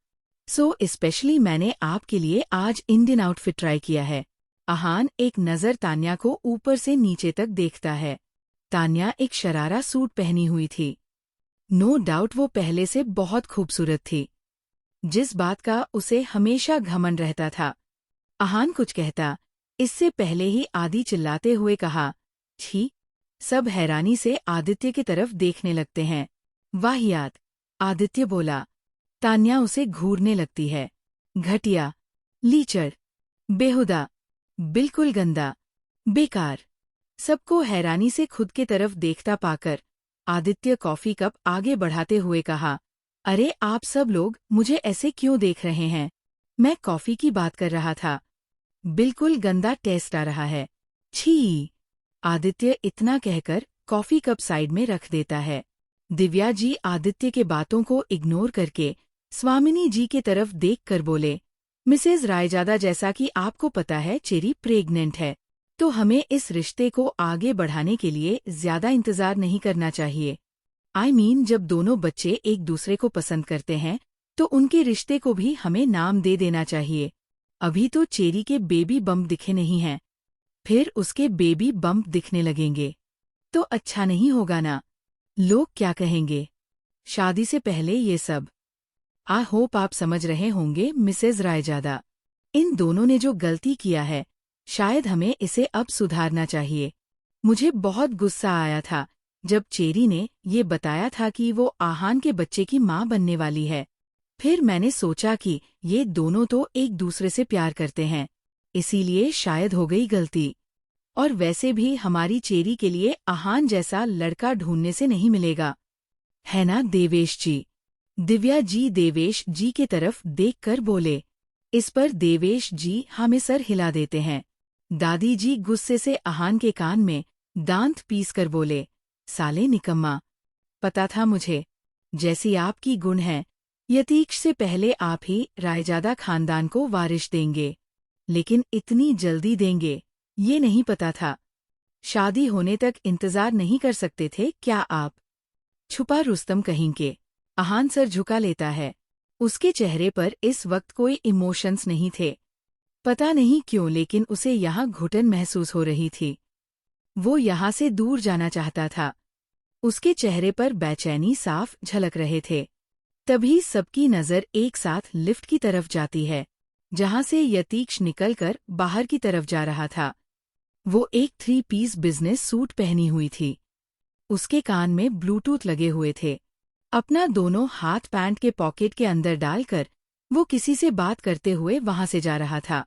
सो स्पेशली मैंने आपके लिए आज इंडियन आउटफिट ट्राई किया है। अहान एक नज़र तान्या को ऊपर से नीचे तक देखता है। तान्या एक शरारा सूट पहनी हुई थी। नो डाउट वो पहले से बहुत खूबसूरत थी, जिस बात का उसे हमेशा घमंड रहता था। अहान कुछ कहता, इससे पहले ही आदि चिल्लाते हुए कहा, छी! सब हैरानी से आदित्य की तरफ देखने लगते हैं। वाहियात! आदित्य बोला। तान्या उसे घूरने लगती है। घटिया, लीचड़, बेहुदा, बिल्कुल गंदा, बेकार। सबको हैरानी से खुद की तरफ देखता पाकर आदित्य कॉफी कप आगे बढ़ाते हुए कहा, अरे आप सब लोग मुझे ऐसे क्यों देख रहे हैं? मैं कॉफी की बात कर रहा था। बिल्कुल गंदा टेस्ट आ रहा है। छी! आदित्य इतना कहकर कॉफी कप साइड में रख देता है। दिव्या जी आदित्य के बातों को इग्नोर करके स्वामिनी जी की तरफ देखकर बोले, मिसेज रायजादा, जैसा कि आपको पता है चेरी प्रेग्नेंट है, तो हमें इस रिश्ते को आगे बढ़ाने के लिए ज्यादा इंतजार नहीं करना चाहिए। I mean, जब दोनों बच्चे एक दूसरे को पसंद करते हैं तो उनके रिश्ते को भी हमें नाम दे देना चाहिए। अभी तो चेरी के बेबी बम्प दिखे नहीं हैं, फिर उसके बेबी बम्प दिखने लगेंगे तो अच्छा नहीं होगा ना? लोग क्या कहेंगे? शादी से पहले ये सब। आई होप आप समझ रहे होंगे मिसेज रायजादा। इन दोनों ने जो गलती किया है, शायद हमें इसे अब सुधारना चाहिए। मुझे बहुत गुस्सा आया था जब चेरी ने ये बताया था कि वो आहान के बच्चे की माँ बनने वाली है। फिर मैंने सोचा कि ये दोनों तो एक दूसरे से प्यार करते हैं, इसीलिए शायद हो गई गलती। और वैसे भी हमारी चेरी के लिए आहान जैसा लड़का ढूंढने से नहीं मिलेगा, है ना देवेश जी? दिव्या जी देवेश जी की तरफ देखकर बोले। इस पर देवेश जी हमें सर हिला देते हैं। दादी जी गुस्से से आहान के कान में दांत पीस कर बोले, साले निकम्मा, पता था मुझे, जैसी आपकी गुण है यतीश से पहले आप ही रायजादा खानदान को वारिश देंगे, लेकिन इतनी जल्दी देंगे ये नहीं पता था। शादी होने तक इंतजार नहीं कर सकते थे क्या आप? छुपा रुस्तम कहीं के। आहान सर झुका लेता है। उसके चेहरे पर इस वक्त कोई इमोशंस नहीं थे। पता नहीं क्यों, लेकिन उसे यहाँ घुटन महसूस हो रही थी। वो यहाँ से दूर जाना चाहता था। उसके चेहरे पर बेचैनी साफ झलक रहे थे। तभी सबकी नज़र एक साथ लिफ्ट की तरफ जाती है, जहाँ से यतीश निकलकर बाहर की तरफ जा रहा था। वो एक 3 पीस बिजनेस सूट पहनी हुई थी। उसके कान में ब्लूटूथ लगे हुए थे। अपना दोनों हाथ पैंट के पॉकेट के अंदर डालकर वो किसी से बात करते हुए वहां से जा रहा था।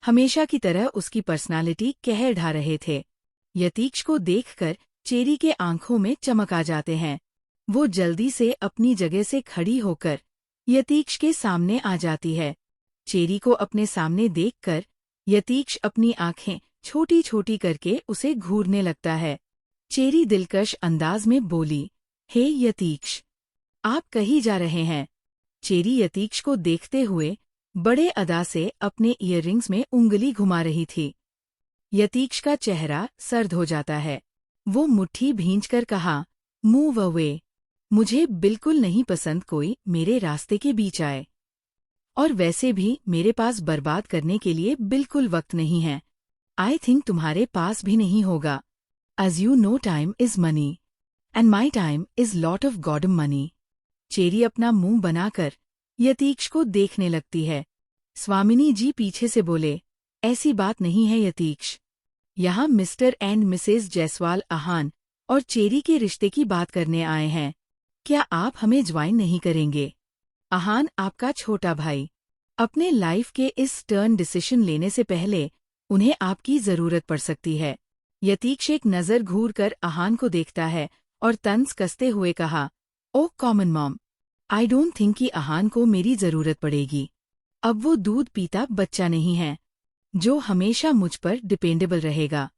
हमेशा की तरह उसकी पर्सनालिटी कहर ढा रहे थे। यतीश को देखकर चेरी के आंखों में चमक आ जाते हैं। वो जल्दी से अपनी जगह से खड़ी होकर यतीश के सामने आ जाती है। चेरी को अपने सामने देखकर यतीश अपनी आंखें छोटी छोटी करके उसे घूरने लगता है। चेरी दिलकश अंदाज में बोली, हे यतीश, आप कहीं जा रहे हैं? चेरी यतीश को देखते हुए बड़े अदा से अपने ईयररिंग्स में उंगली घुमा रही थी। यतीश का चेहरा सर्द हो जाता है। वो मुट्ठी भींचकर कहा, मूव अवे, मुझे बिल्कुल नहीं पसंद कोई मेरे रास्ते के बीच आए। और वैसे भी मेरे पास बर्बाद करने के लिए बिल्कुल वक्त नहीं है। आई थिंक तुम्हारे पास भी नहीं होगा। As you know, time is money, and my time is lot of goddamn money. Cherry अपना मुंह बनाकर यतीश को देखने लगती है। स्वामिनी जी पीछे से बोले, ऐसी बात नहीं है यतीश, यहाँ मिस्टर एंड मिसेज जायसवाल आहान और चेरी के रिश्ते की बात करने आए हैं। क्या आप हमें ज्वाइन नहीं करेंगे? आहान आपका छोटा भाई। अपने लाइफ के इस टर्न डिसीजन लेने से पहले उन्हें आपकी जरूरत पड़ सकती है। यतीश एक नज़र घूर कर आहान को देखता है और तंज कसते हुए कहा, oh come on mom, I don't think कि आहान को मेरी जरूरत पड़ेगी। अब वो दूध पीता बच्चा नहीं है जो हमेशा मुझ पर डिपेंडेबल रहेगा।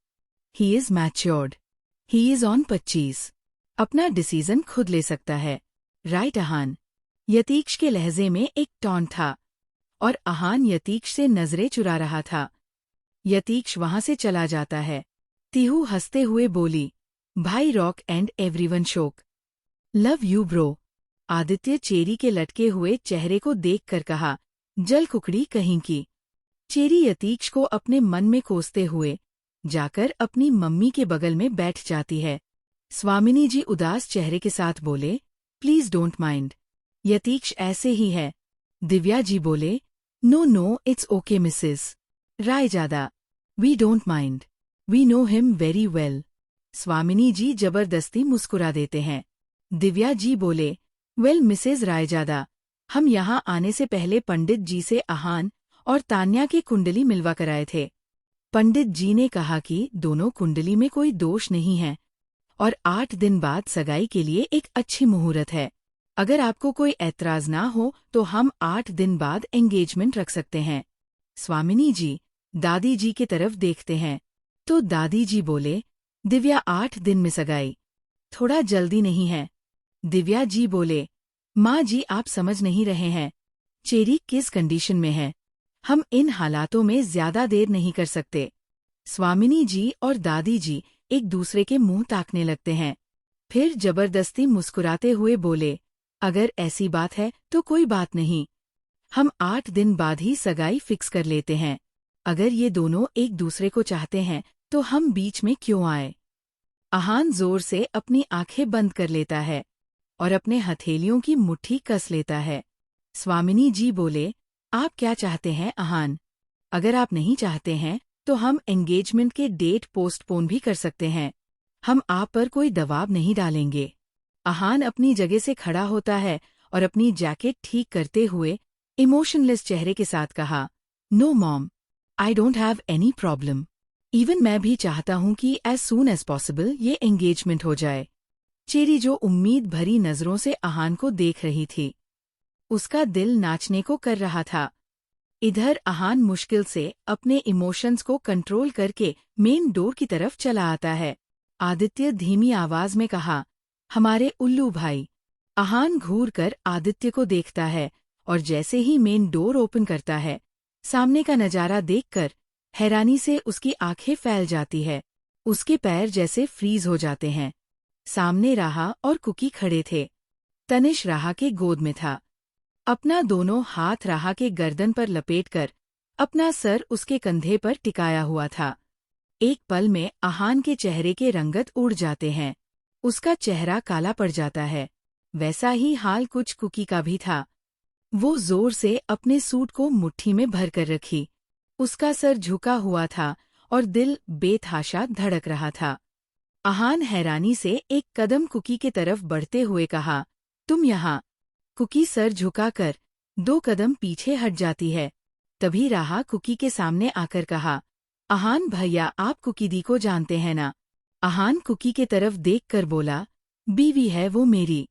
He is matured, he is on 25, अपना डिसीजन खुद ले सकता है, राइट आहान? यतीश के लहजे में एक टॉन्ट था और आहान यतीश से नजरें चुरा रहा था। यतीश वहां से चला जाता है। तीहू हंसते हुए बोली, भाई रॉक एंड एवरीवन शोक। Love you bro. Aditya cherry के लटके हुए चेहरे को देखकर कहा, जल कुकड़ी कहीं की। चेरी यतीक्ष को अपने मन में कोसते हुए जाकर अपनी मम्मी के बगल में बैठ जाती है। स्वामिनी जी उदास चेहरे के साथ बोले, प्लीज डोंट माइंड, यतीक्ष ऐसे ही है। दिव्या जी बोले, no no it's okay Mrs Raizada, we don't mind, we know him very well. Swamini ji जबरदस्ती मुस्कुरा देते हैं। दिव्या जी बोले, वेल मिसेज रायजादा, हम यहाँ आने से पहले पंडित जी से आहान और तान्या की कुंडली मिलवा कर आए थे। पंडित जी ने कहा कि दोनों कुंडली में कोई दोष नहीं है और 8 दिन बाद सगाई के लिए एक अच्छी मुहूर्त है। अगर आपको कोई ऐतराज ना हो तो हम 8 दिन बाद एंगेजमेंट रख सकते हैं। स्वामिनी जी दादी जी की तरफ देखते हैं तो दादी जी बोले, दिव्या 8 दिन में सगाई, थोड़ा जल्दी नहीं है। दिव्या जी बोले, माँ जी आप समझ नहीं रहे हैं, चेरी किस कंडीशन में है, हम इन हालातों में ज्यादा देर नहीं कर सकते। स्वामिनी जी और दादी जी एक दूसरे के मुंह ताकने लगते हैं, फिर जबरदस्ती मुस्कुराते हुए बोले, अगर ऐसी बात है तो कोई बात नहीं, हम 8 दिन बाद ही सगाई फिक्स कर लेते हैं। अगर ये दोनों एक दूसरे को चाहते हैं तो हम बीच में क्यों आए। आहान जोर से अपनी आंखें बंद कर लेता है और अपने हथेलियों की मुट्ठी कस लेता है। स्वामिनी जी बोले, आप क्या चाहते हैं आहान? अगर आप नहीं चाहते हैं तो हम एंगेजमेंट के डेट पोस्टपोन भी कर सकते हैं, हम आप पर कोई दबाव नहीं डालेंगे। आहान अपनी जगह से खड़ा होता है और अपनी जैकेट ठीक करते हुए इमोशनलेस चेहरे के साथ कहा, no mom, I don't have any problem, even मैं भी चाहता हूँ कि एज सून एज पॉसिबल ये एंगेजमेंट हो जाए। चेरी जो उम्मीद भरी नजरों से आहान को देख रही थी, उसका दिल नाचने को कर रहा था। इधर आहान मुश्किल से अपने इमोशंस को कंट्रोल करके मेन डोर की तरफ चला आता है। आदित्य धीमी आवाज में कहा, हमारे उल्लू भाई। आहान घूर कर आदित्य को देखता है और जैसे ही मेन डोर ओपन करता है, सामने का नजारा देखकर हैरानी से उसकी आंखें फैल जाती है। उसके पैर जैसे फ्रीज हो जाते हैं। सामने राहा और कुकी खड़े थे। तनिष राहा के गोद में था, अपना दोनों हाथ राहा के गर्दन पर लपेटकर अपना सर उसके कंधे पर टिकाया हुआ था। एक पल में आहान के चेहरे के रंगत उड़ जाते हैं, उसका चेहरा काला पड़ जाता है। वैसा ही हाल कुछ कुकी का भी था। वो जोर से अपने सूट को मुट्ठी में भर कर रखी, उसका सर झुका हुआ था और दिल बेतहाशा धड़क रहा था। आहान हैरानी से एक कदम कुकी के तरफ बढ़ते हुए कहा, तुम यहाँ। कुकी सर झुकाकर 2 कदम पीछे हट जाती है। तभी राहा कुकी के सामने आकर कहा, आहान भैया आप कुकी दी को जानते हैं ना? आहान कुकी के तरफ देखकर बोला, बीवी है वो मेरी।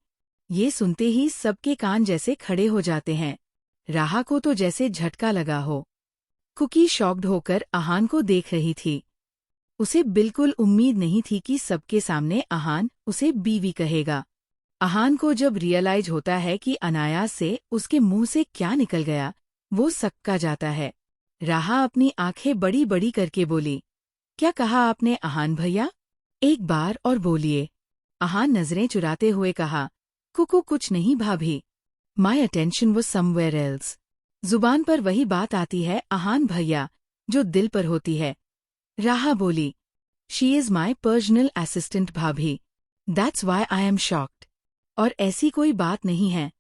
ये सुनते ही सबके कान जैसे खड़े हो जाते हैं। राहा को तो जैसे झटका लगा हो। कुकी शॉक्ड होकर आहान को देख रही थी। उसे बिल्कुल उम्मीद नहीं थी कि सबके सामने आहान उसे बीवी कहेगा। आहान को जब रियलाइज होता है कि अनायास से उसके मुंह से क्या निकल गया, वो सक्का जाता है। राहा अपनी आंखें बड़ी बड़ी करके बोली, क्या कहा आपने आहान भैया? एक बार और बोलिए। आहान नजरें चुराते हुए कहा, कुकू कुछ नहीं भाभी, my attention was somewhere else. जुबान पर वही बात आती है आहान भैया जो दिल पर होती है। राहा बोली, she is my personal assistant भाभी, that's why I am shocked. और ऐसी कोई बात नहीं है।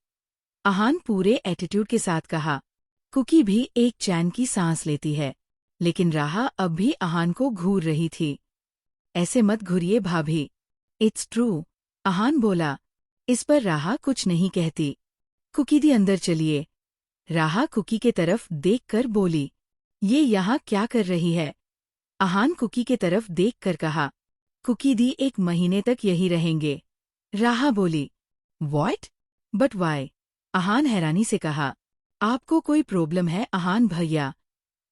आहान पूरे एटीट्यूड के साथ कहा। कुकी भी एक चैन की सांस लेती है, लेकिन राहा अब भी आहान को घूर रही थी। ऐसे मत घुरिए भाभी, इट्स ट्रू, आहान बोला। इस पर राहा कुछ नहीं कहती। कुकी दी अंदर चलिए। राहा कुकी के तरफ देखकर बोली, ये यहाँ क्या कर रही है? आहान कुकी के तरफ देखकर कहा, कुकी दी 1 महीने तक यही रहेंगे। राहा बोली, व्हाट? But why? आहान हैरानी से कहा, आपको कोई प्रॉब्लम है आहान भैया?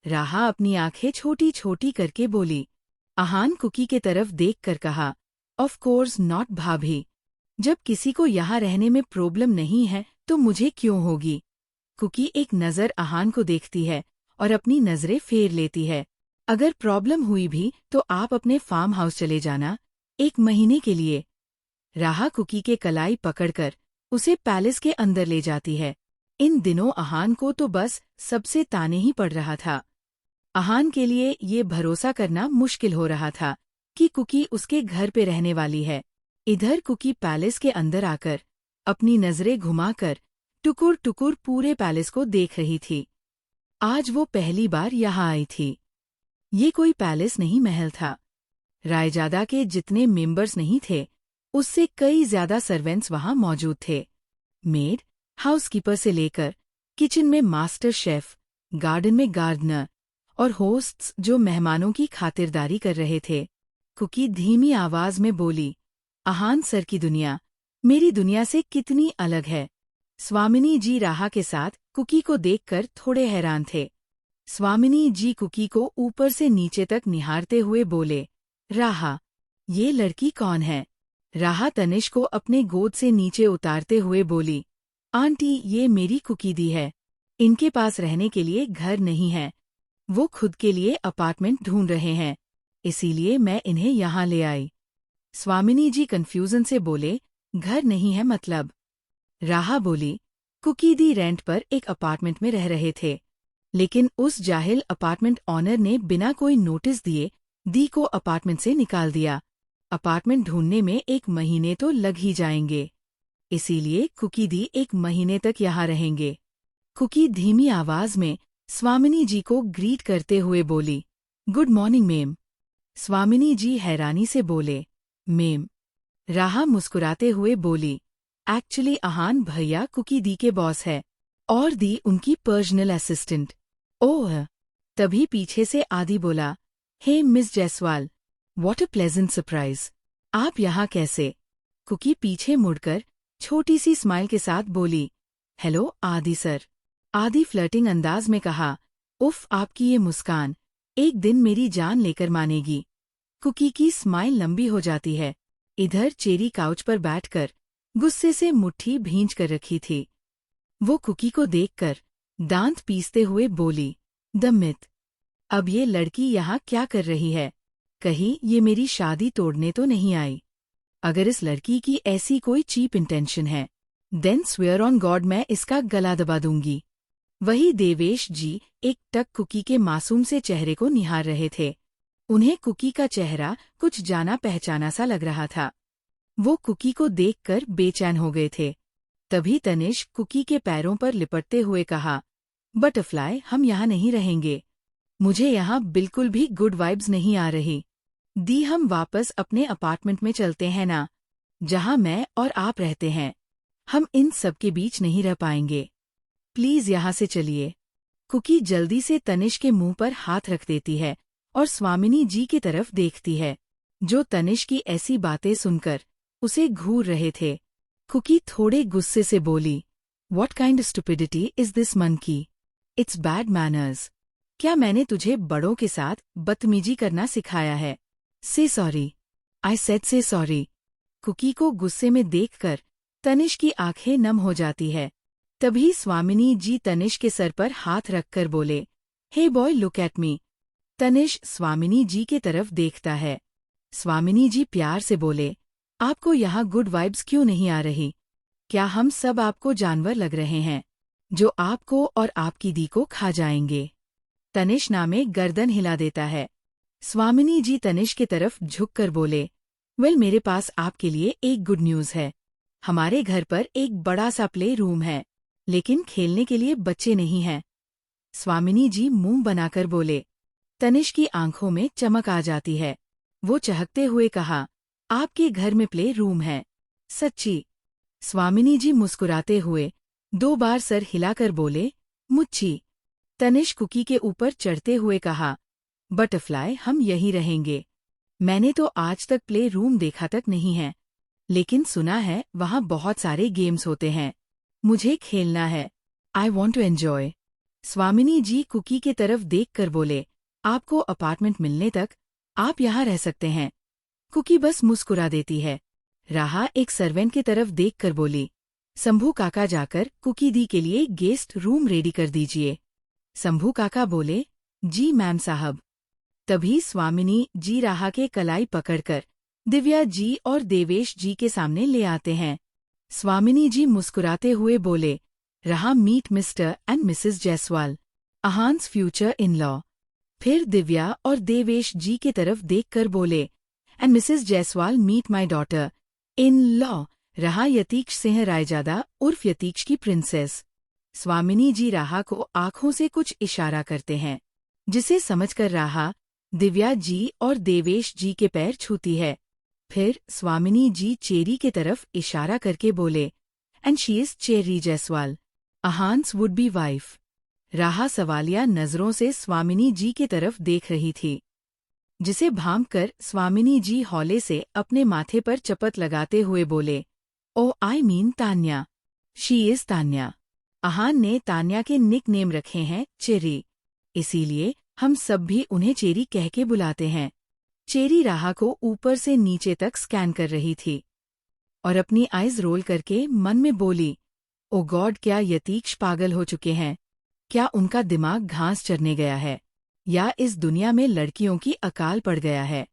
राहा अपनी आंखें छोटी छोटी करके बोली। आहान कुकी के तरफ देखकर कहा, ऑफ कोर्स नॉट भाभी, जब किसी को यहाँ रहने में प्रॉब्लम नहीं है तो मुझे क्यों होगी? कुकी एक नज़र आहान को देखती है और अपनी नजरें फेर लेती है। अगर प्रॉब्लम हुई भी तो आप अपने फार्म हाउस चले जाना, 1 महीने के लिए। राहा कुकी के कलाई पकड़कर उसे पैलेस के अंदर ले जाती है। इन दिनों अहान को तो बस सबसे ताने ही पड़ रहा था। अहान के लिए ये भरोसा करना मुश्किल हो रहा था कि कुकी उसके घर पे रहने वाली है। इधर कुकी पैलेस के अंदर आकर अपनी नजरें घुमाकर टुकुर टुकुर पूरे पैलेस को देख रही थी। आज वो पहली बार यहाँ आई थी। ये कोई पैलेस नहीं, महल था। रायजादा के जितने मेंबर्स नहीं थे, उससे कई ज्यादा सर्वेंट्स वहां मौजूद थे। मेड, हाउसकीपर से लेकर किचन में मास्टर शेफ, गार्डन में गार्डनर और होस्ट्स जो मेहमानों की खातिरदारी कर रहे थे। कुकी धीमी आवाज में बोली, अहान सर की दुनिया मेरी दुनिया से कितनी अलग है। स्वामिनी जी राहा के साथ कुकी को देखकर थोड़े हैरान थे। स्वामिनी जी कुकी को ऊपर से नीचे तक निहारते हुए बोले, राहा, ये लड़की कौन है? राहा तनिष को अपने गोद से नीचे उतारते हुए बोली, आंटी, ये मेरी कुकी दी है। इनके पास रहने के लिए घर नहीं है। वो खुद के लिए अपार्टमेंट ढूंढ रहे हैं, इसीलिए मैं इन्हें यहाँ ले आई। स्वामिनी जी कंफ्यूजन से बोले, घर नहीं है मतलब? राहा बोली, कुकी दी रेंट पर एक अपार्टमेंट में रह रहे थे, लेकिन उस जाहिल अपार्टमेंट ऑनर ने बिना कोई नोटिस दिए दी को अपार्टमेंट से निकाल दिया। अपार्टमेंट ढूंढने में 1 महीने तो लग ही जाएंगे, इसीलिए कुकी दी 1 महीने तक यहाँ रहेंगे। कुकी धीमी आवाज में स्वामिनी जी को ग्रीट करते हुए बोली, गुड मॉर्निंग मेम। स्वामिनी जी हैरानी से बोले, मेम? राहा मुस्कुराते हुए बोली, एक्चुअली अहान भैया कुकी दी के बॉस है और दी उनकी पर्सनल असिस्टेंट। ओह! तभी पीछे से आदि बोला, hey miss Jaiswal, what a pleasant surprise. आप यहाँ कैसे? कुकी पीछे मुड़कर छोटी सी स्माइल के साथ बोली, हेलो आदि सर। आदि फ्लर्टिंग अंदाज में कहा, उफ, आपकी ये मुस्कान एक दिन मेरी जान लेकर मानेगी। कुकी की स्माइल लंबी हो जाती है। इधर चेरी काउच पर बैठकर गुस्से से मुट्ठी भींच कर रखी थी। वो कुकी को देखकर दांत पीसते हुए बोली, द मिथ। अब ये लड़की यहाँ क्या कर रही है? कहीं ये मेरी शादी तोड़ने तो नहीं आई? अगर इस लड़की की ऐसी कोई चीप इंटेंशन है, देन स्वेयर ऑन गॉड मैं इसका गला दबा दूंगी। वही देवेश जी एक टक कुकी के मासूम से चेहरे को निहार रहे थे। उन्हें कुकी का चेहरा कुछ जाना पहचाना सा लग रहा था। वो कुकी को देखकर बेचैन हो गए थे। तभी तनिष कुकी के पैरों पर लिपटते हुए कहा, बटरफ्लाई, हम यहाँ नहीं रहेंगे। मुझे यहाँ बिल्कुल भी गुड वाइब्स नहीं आ रही। दी, हम वापस अपने अपार्टमेंट में चलते हैं ना, जहाँ मैं और आप रहते हैं। हम इन सब के बीच नहीं रह पाएंगे। प्लीज यहाँ से चलिए। कुकी जल्दी से तनिष के मुंह पर हाथ रख देती है और स्वामिनी जी की तरफ देखती है, जो तनिष की ऐसी बातें सुनकर उसे घूर रहे थे। कुकी थोड़े गुस्से से बोली, What kind of stupidity is this monkey? It's bad manners. क्या मैंने तुझे बड़ों के साथ बदतमीजी करना सिखाया है? Say sorry. I said say sorry. Cookie को गुस्से में देखकर तनिष की आंखें नम हो जाती है। तभी स्वामिनी जी तनिष के सर पर हाथ रखकर बोले, Hey boy, look at me. Tanish स्वामिनी जी के तरफ देखता है। स्वामिनी जी प्यार से बोले, आपको यहाँ गुड वाइब्स क्यों नहीं आ रही? क्या हम सब आपको जानवर लग रहे हैं, जो आपको और आपकी दी को खा जाएंगे? तनिष नामे गर्दन हिला देता है। स्वामिनी जी तनिष की तरफ झुककर बोले, वेल, मेरे पास आपके लिए एक गुड न्यूज़ है। हमारे घर पर एक बड़ा सा प्ले रूम है, लेकिन खेलने के लिए बच्चे नहीं हैं। स्वामिनी जी मुंह बनाकर बोले। तनिष की आंखों में चमक आ जाती है। वो चहकते हुए कहा, आपके घर में प्ले रूम है? सच्ची? स्वामिनी जी मुस्कुराते हुए 2 बार सर हिलाकर बोले, मुच्छी। तनिष कुकी के ऊपर चढ़ते हुए कहा, बटरफ्लाई, हम यहीं रहेंगे। मैंने तो आज तक प्ले रूम देखा तक नहीं है, लेकिन सुना है वहाँ बहुत सारे गेम्स होते हैं। मुझे खेलना है। I want to enjoy. Swamini ji cookie के तरफ देखकर बोले, आपको अपार्टमेंट मिलने तक आप यहाँ रह सकते हैं। कुकी बस मुस्कुरा देती है। राहा एक सर्वेंट की तरफ देखकर बोली, शंभू काका जाकर कुकी दी के लिए गेस्ट रूम रेडी कर दीजिए। शंभू काका बोले, जी मैम साहब। तभी स्वामिनी जी राहा के कलाई पकड़कर दिव्या जी और देवेश जी के सामने ले आते हैं। स्वामिनी जी मुस्कुराते हुए बोले, Raha meet mister and Mrs Jaiswal, Ahaan's future in law. फिर दिव्या और देवेश जी की तरफ देखकर बोले, and Mrs Jaiswal meet my daughter in law, Raha Yatiksh Singh Raizada उर्फ यतीक्ष की प्रिंसेस। स्वामिनी जी राहा को आंखों से कुछ इशारा करते हैं, जिसे समझकर राहा दिव्या जी और देवेश जी के पैर छूती है। फिर स्वामिनी जी चेरी के तरफ इशारा करके बोले, and she is Cherry Jaiswal, Ahaan's would be wife. Raha सवालिया नजरों से स्वामिनी जी की तरफ देख रही थी, जिसे भांपकर स्वामिनी जी हौले से अपने माथे पर चपत लगाते हुए बोले, oh I mean Tanya, she is Tanya. Ahaan ने तान्या के निक नेम रखे हैं चेरी, इसीलिए हम सब भी उन्हें चेरी कह के बुलाते हैं। चेरी राहा को ऊपर से नीचे तक स्कैन कर रही थी और अपनी आइज रोल करके मन में बोली, ओ गॉड, क्या यतीक्ष पागल हो चुके हैं? क्या उनका दिमाग घास चरने गया है, या इस दुनिया में लड़कियों की अकाल पड़ गया है?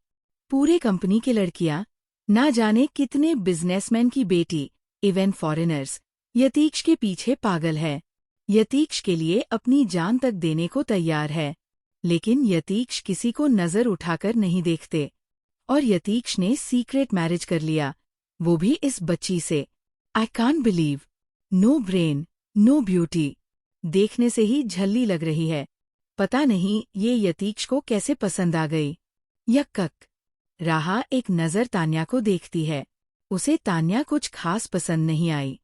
पूरे कंपनी की लड़कियां, ना जाने कितने बिजनेसमैन की बेटी, इवन फॉरेनर्स, यतीक्ष के पीछे पागल है। यतीक्ष के लिए अपनी जान तक देने को तैयार है, लेकिन यतीक्ष किसी को नजर उठाकर नहीं देखते। और यतीक्ष ने सीक्रेट मैरिज कर लिया, वो भी इस बच्ची से। I can't believe. No brain, no beauty. देखने से ही झल्ली लग रही है। पता नहीं ये यतीक्ष को कैसे पसंद आ गई। यक्कक। राहा एक नज़र तान्या को देखती है। उसे तान्या कुछ खास पसंद नहीं आई,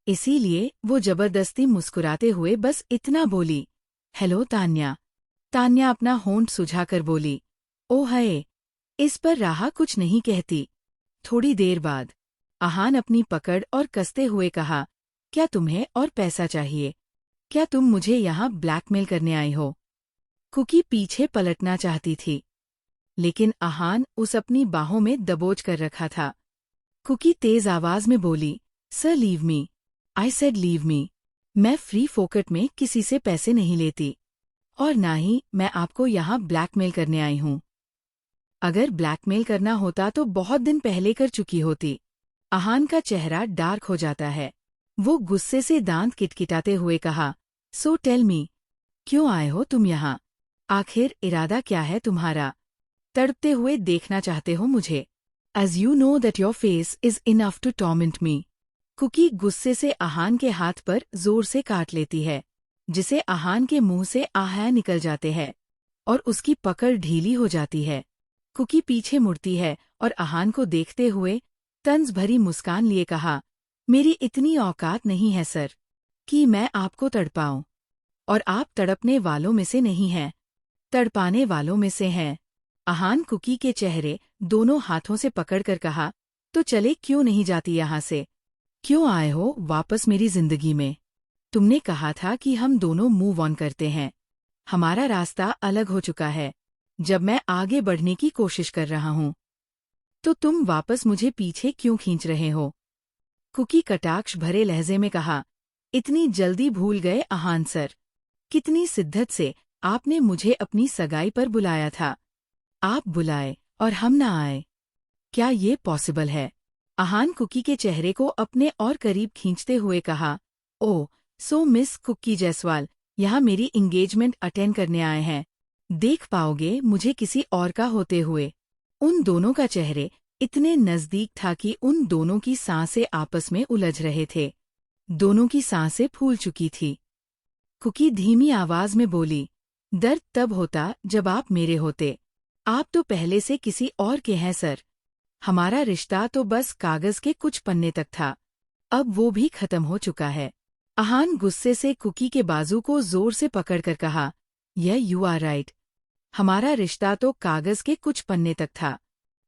इसीलिए वो जबरदस्ती मुस्कुराते हुए बस इतना बोली, हेलो तान्या। तान्या अपना होंठ सुझाकर बोली, ओ हाय। इस पर राहा कुछ नहीं कहती। थोड़ी देर बाद अहान अपनी पकड़ और कसते हुए कहा, क्या तुम्हें और पैसा चाहिए? क्या तुम मुझे यहाँ ब्लैकमेल करने आई हो? कुकी पीछे पलटना चाहती थी, लेकिन अहान उस अपनी बाहों में दबोच कर रखा था। कुकी तेज आवाज में बोली, sir leave me. I said leave me. मैं फ्री फोकट में किसी से पैसे नहीं लेती, और ना ही मैं आपको यहाँ ब्लैकमेल करने आई हूँ। अगर ब्लैकमेल करना होता तो बहुत दिन पहले कर चुकी होती। अहान का चेहरा डार्क हो जाता है। वो गुस्से से दांत किटकिटाते हुए कहा, सो टेल मी, क्यों आए हो तुम यहाँ? आखिर इरादा क्या है तुम्हारा? तड़पते हुए देखना चाहते हो मुझे? As you know that your face is enough to torment me. Cookie गुस्से से अहान के हाथ पर जोर से काट लेती है, जिसे अहान के मुंह से आहा निकल जाते हैं और उसकी पकड़ ढीली हो जाती है। कुकी पीछे मुड़ती है और अहान को देखते हुए तंज भरी मुस्कान लिए कहा, मेरी इतनी औकात नहीं है सर, कि मैं आपको तड़पाऊं, और आप तड़पने वालों में से नहीं हैं, तड़पाने वालों में से हैं। अहान कुकी के चेहरे दोनों हाथों से पकड़कर कहा, तो चले क्यों नहीं जाती यहाँ से? क्यों आए हो वापस मेरी जिंदगी में? तुमने कहा था कि हम दोनों मूव ऑन करते हैं। हमारा रास्ता अलग हो चुका है। जब मैं आगे बढ़ने की कोशिश कर रहा हूँ, तो तुम वापस मुझे पीछे क्यों खींच रहे हो? कुकी कटाक्ष भरे लहजे में कहा, इतनी जल्दी भूल गए अहान सर? कितनी सिद्दत से आपने मुझे अपनी सगाई पर बुलाया था। आप बुलाए और हम ना आए। क्या ये पॉसिबल है? अहान कुकी के चेहरे को अपने और करीब खींचते हुए कहा, ओह सो मिस कुकी जायसवाल यहाँ मेरी एंगेजमेंट अटेंड करने आए हैं। देख पाओगे मुझे किसी और का होते हुए? उन दोनों का चेहरे इतने नजदीक था कि उन दोनों की सांसें आपस में उलझ रहे थे। दोनों की सांसें फूल चुकी थी। कुकी धीमी आवाज में बोली, दर्द तब होता जब आप मेरे होते। आप तो पहले से किसी और के हैं सर। हमारा रिश्ता तो बस कागज के कुछ पन्ने तक था, अब वो भी खत्म हो चुका है। अहान गुस्से से कुकी के बाजू को जोर से पकड़कर कहा, यू आर राइट। हमारा रिश्ता तो कागज के कुछ पन्ने तक था।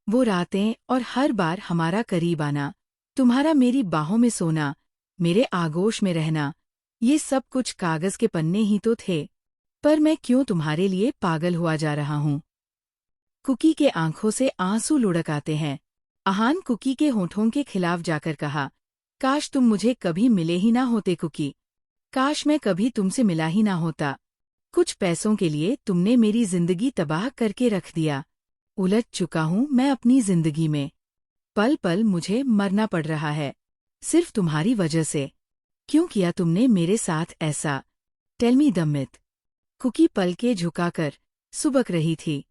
वो रातें और हर बार हमारा करीब आना, तुम्हारा मेरी बाहों में सोना, मेरे आगोश में रहना, ये सब कुछ कागज के पन्ने ही तो थे। पर मैं क्यों तुम्हारे लिए पागल हुआ जा रहा हूँ? कुकी के आंखों से आंसू लुढ़क आते हैं। अहान कुकी के होठों के खिलाफ जाकर कहा, काश तुम मुझे कभी मिले ही ना होते कुकी। काश मैं कभी तुमसे मिला ही ना होता। कुछ पैसों के लिए तुमने मेरी जिंदगी तबाह करके रख दिया। उलझ चुका हूँ मैं अपनी जिंदगी में। पल पल मुझे मरना पड़ रहा है, सिर्फ तुम्हारी वजह से। क्यों किया तुमने मेरे साथ ऐसा? Tell me the myth. Cookie पलके झुकाकर सुबक रही थी।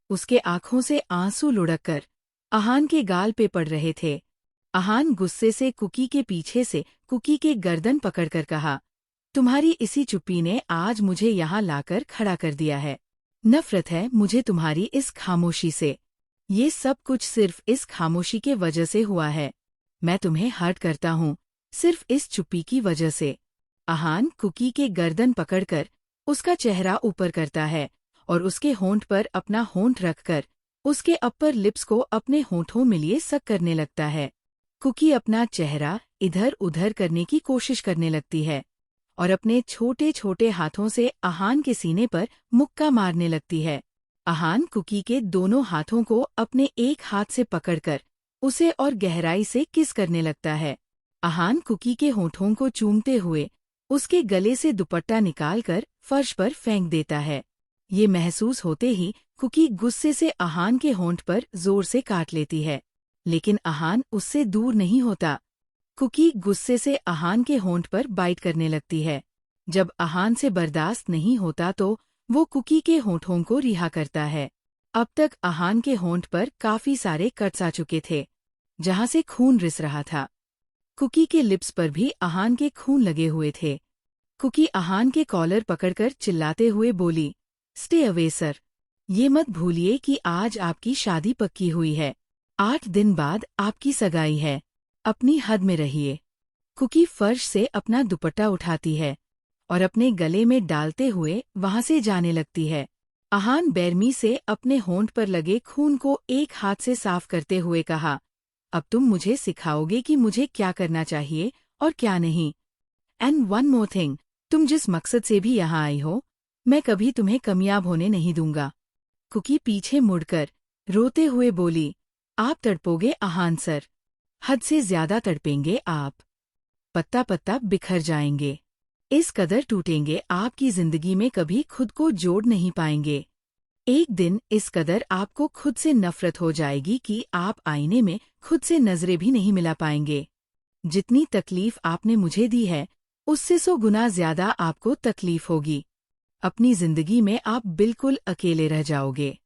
उसके आंखों से आंसू लुढ़ककर आहान के गाल पे पड़ रहे थे। आहान गुस्से से कुकी के पीछे से कुकी के गर्दन पकड़कर कहा, तुम्हारी इसी चुप्पी ने आज मुझे यहाँ लाकर खड़ा कर दिया है। नफरत है मुझे तुम्हारी इस खामोशी से। ये सब कुछ सिर्फ इस खामोशी के वजह से हुआ है। मैं तुम्हें हर्ट करता हूँ सिर्फ इस चुप्पी की वजह से। आहान कुकी के गर्दन पकड़कर उसका चेहरा ऊपर करता है और उसके होंठ पर अपना होंठ रखकर उसके अपर लिप्स को अपने होंठों में लिए सक करने लगता है। कुकी अपना चेहरा इधर उधर करने की कोशिश करने लगती है और अपने छोटे छोटे हाथों से आहान के सीने पर मुक्का मारने लगती है। आहान कुकी के दोनों हाथों को अपने एक हाथ से पकड़कर उसे और गहराई से किस करने लगता है। आहान कुकी के होठों को चूमते हुए उसके गले से दुपट्टा निकालकर फर्श पर फेंक देता है। ये महसूस होते ही कुकी गुस्से से आहान के होंठ पर जोर से काट लेती है, लेकिन आहान उससे दूर नहीं होता। कुकी गुस्से से आहान के होंठ पर बाइट करने लगती है। जब आहान से बर्दाश्त नहीं होता तो वो कुकी के होंठों को रिहा करता है। अब तक आहान के होंठ पर काफी सारे कट्स आ चुके थे, जहां से खून रिस रहा था। कुकी के लिप्स पर भी आहान के खून लगे हुए थे। कुकी आहान के कॉलर पकड़कर चिल्लाते हुए बोली, स्टे अवे सर। ये मत भूलिए कि आज आपकी शादी पक्की हुई है। 8 दिन बाद आपकी सगाई है। अपनी हद में रहिए। कुकी फर्श से अपना दुपट्टा उठाती है और अपने गले में डालते हुए वहां से जाने लगती है। आहान बेरमी से अपने होंठ पर लगे खून को एक हाथ से साफ करते हुए कहा, अब तुम मुझे सिखाओगे कि मुझे क्या करना चाहिए और क्या नहीं। एंड वन मोर थिंग, तुम जिस मकसद से भी यहाँ आई हो, मैं कभी तुम्हें कामयाब होने नहीं दूंगा। कुकी पीछे मुड़कर रोते हुए बोली, आप तड़पोगे आहान सर। हद से ज्यादा तड़पेंगे आप। पत्ता पत्ता बिखर जाएंगे। इस कदर टूटेंगे आपकी जिंदगी में कभी खुद को जोड़ नहीं पाएंगे। एक दिन इस कदर आपको खुद से नफरत हो जाएगी कि आप आईने में खुद से नजरें भी नहीं मिला पाएंगे। जितनी तकलीफ आपने मुझे दी है, उससे 100 गुना ज्यादा आपको तकलीफ होगी। अपनी जिंदगी में आप बिल्कुल अकेले रह जाओगे।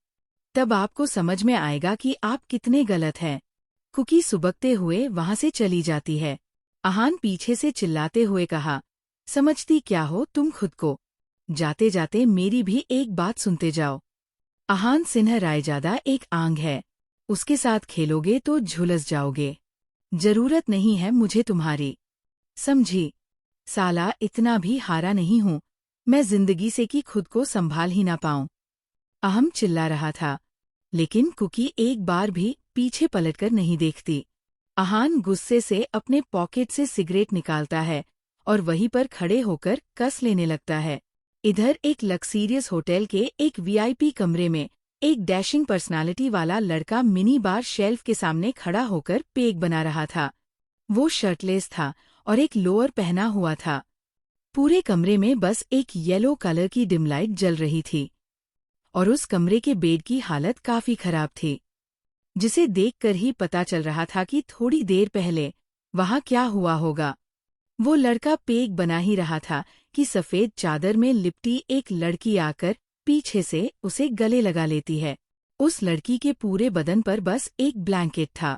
तब आपको समझ में आएगा कि आप कितने गलत हैं। कुकी सुबकते हुए वहां से चली जाती है। आहान पीछे से चिल्लाते हुए कहा, समझती क्या हो तुम खुद को? जाते जाते मेरी भी एक बात सुनते जाओ। आहान सिन्हा रायजादा एक आंग है, उसके साथ खेलोगे तो झुलस जाओगे। जरूरत नहीं है मुझे तुम्हारी, समझी? साला इतना भी हारा नहीं हूँ मैं जिंदगी से कि खुद को संभाल ही ना पाऊं। अहम चिल्ला रहा था, लेकिन कुकी एक बार भी पीछे पलटकर नहीं देखती। आहान गुस्से से अपने पॉकेट से सिगरेट निकालता है और वहीं पर खड़े होकर कस लेने लगता है। इधर एक लक्सीरियस होटल के एक वीआईपी कमरे में एक डैशिंग पर्सनालिटी वाला लड़का मिनी बार शेल्फ के सामने खड़ा होकर पेग बना रहा था। वो शर्टलेस था और एक लोअर पहना हुआ था। पूरे कमरे में बस एक येलो कलर की डिम लाइट जल रही थी और उस कमरे के बेड की हालत काफी खराब थी, जिसे देखकर ही पता चल रहा था कि थोड़ी देर पहले वहां क्या हुआ होगा। वो लड़का पेग बना ही रहा था कि सफेद चादर में लिपटी एक लड़की आकर पीछे से उसे गले लगा लेती है। उस लड़की के पूरे बदन पर बस एक ब्लैंकेट था।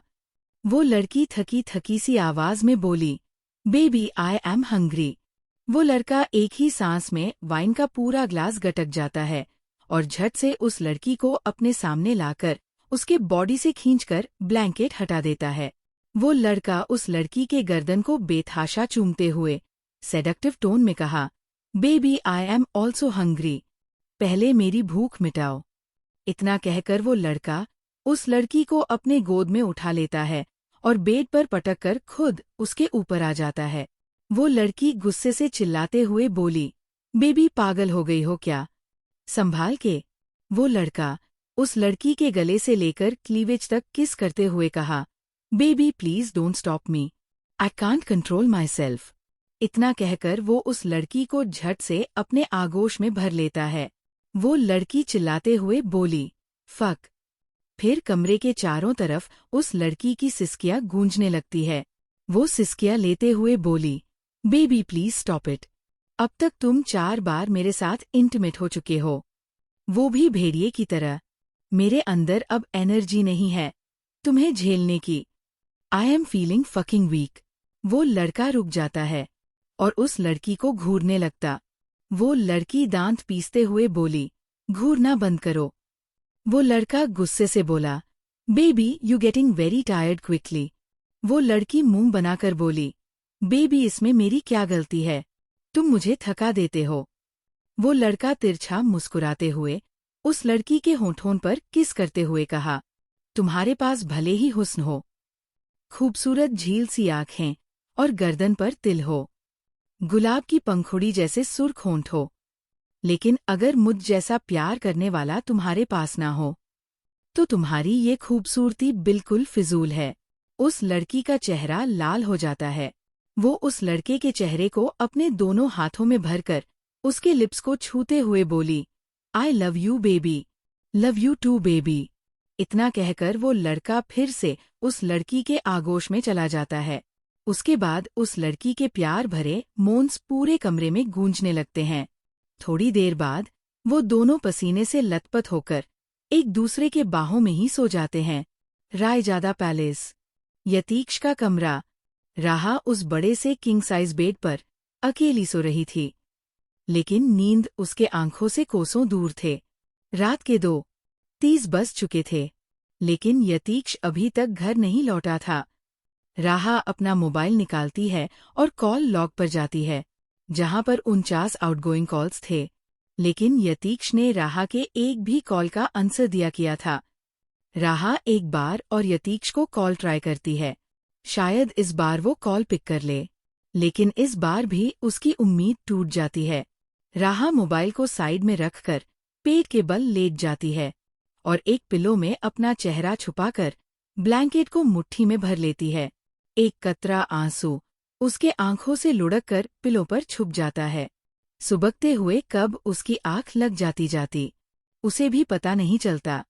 वो लड़की थकी थकी सी आवाज में बोली, बेबी आई एम हंग्री। वो लड़का एक ही सांस में वाइन का पूरा ग्लास गटक जाता है और झट से उस लड़की को अपने सामने लाकर उसके बॉडी से खींचकर ब्लैंकेट हटा देता है। वो लड़का उस लड़की के गर्दन को बेतहाशा चूमते हुए सेडक्टिव टोन में कहा, baby I am also hungry, पहले मेरी भूख मिटाओ। इतना कहकर वो लड़का उस लड़की को अपने गोद में उठा लेता है और बेड पर पटक कर खुद उसके ऊपर आ जाता है। वो लड़की गुस्से से चिल्लाते हुए बोली, बेबी पागल हो गई हो क्या? संभाल के। वो लड़का उस लड़की के गले से लेकर क्लीवेज तक किस करते हुए कहा, baby please don't stop me, I can't control my self. इतना कहकर वो उस लड़की को झट से अपने आगोश में भर लेता है। वो लड़की चिल्लाते हुए बोली, फक। फिर कमरे के चारों तरफ उस लड़की की सिसकियां गूंजने लगती है। वो सिसकियां लेते हुए बोली, बेबी प्लीज स्टॉप इट। अब तक तुम 4 बार मेरे साथ इंटिमेट हो चुके हो, वो भी भेड़िए की तरह। मेरे अंदर अब एनर्जी नहीं है तुम्हें झेलने की। I am feeling fucking weak. वो लड़का रुक जाता है और उस लड़की को घूरने लगता। वो लड़की दांत पीसते हुए बोली, घूरना बंद करो। वो लड़का गुस्से से बोला, baby you getting very tired quickly. वो लड़की मुंह बनाकर बोली, बेबी इसमें मेरी क्या गलती है, तुम मुझे थका देते हो। वो लड़का तिरछा मुस्कुराते हुए उस लड़की के होठों पर किस करते हुए कहा, तुम्हारे पास भले ही हुस्न हो, खूबसूरत झील सी आंखें और गर्दन पर तिल हो, गुलाब की पंखुड़ी जैसे सुर्ख होंठ हो, लेकिन अगर मुझ जैसा प्यार करने वाला तुम्हारे पास ना हो तो तुम्हारी ये खूबसूरती बिल्कुल फिजूल है। उस लड़की का चेहरा लाल हो जाता है। वो उस लड़के के चेहरे को अपने दोनों हाथों में भरकर उसके लिप्स को छूते हुए बोली, I love you baby, love you too baby. इतना कहकर वो लड़का फिर से उस लड़की के आगोश में चला जाता है। उसके बाद उस लड़की के प्यार भरे मोन्स पूरे कमरे में गूंजने लगते हैं। थोड़ी देर बाद वो दोनों पसीने से लथपथ होकर एक दूसरे के बाहों में ही सो जाते हैं। रायजादा पैलेस, यतीक्ष का कमरा। राहा उस बड़े से किंग साइज बेड पर अकेली सो रही थी, लेकिन नींद उसके आंखों से कोसों दूर थे। रात के 2:30 बज चुके थे, लेकिन यतीक्ष अभी तक घर नहीं लौटा था। राहा अपना मोबाइल निकालती है और कॉल लॉग पर जाती है, जहां पर 49 आउटगोइंग कॉल्स थे, लेकिन यतीक्ष ने राहा के एक भी कॉल का आंसर दिया किया था। राहा एक बार और यतीक्ष को कॉल ट्राई करती है, शायद इस बार वो कॉल पिक कर ले, लेकिन इस बार भी उसकी उम्मीद टूट जाती है। राहा मोबाइल को साइड में रखकर पेट के बल लेट जाती है और एक पिलो में अपना चेहरा छुपाकर ब्लैंकेट को मुट्ठी में भर लेती है। एक कतरा आंसू उसके आंखों से लुढ़क कर पिलो पर छुप जाता है। सुबकते हुए कब उसकी आंख लग जाती उसे भी पता नहीं चलता।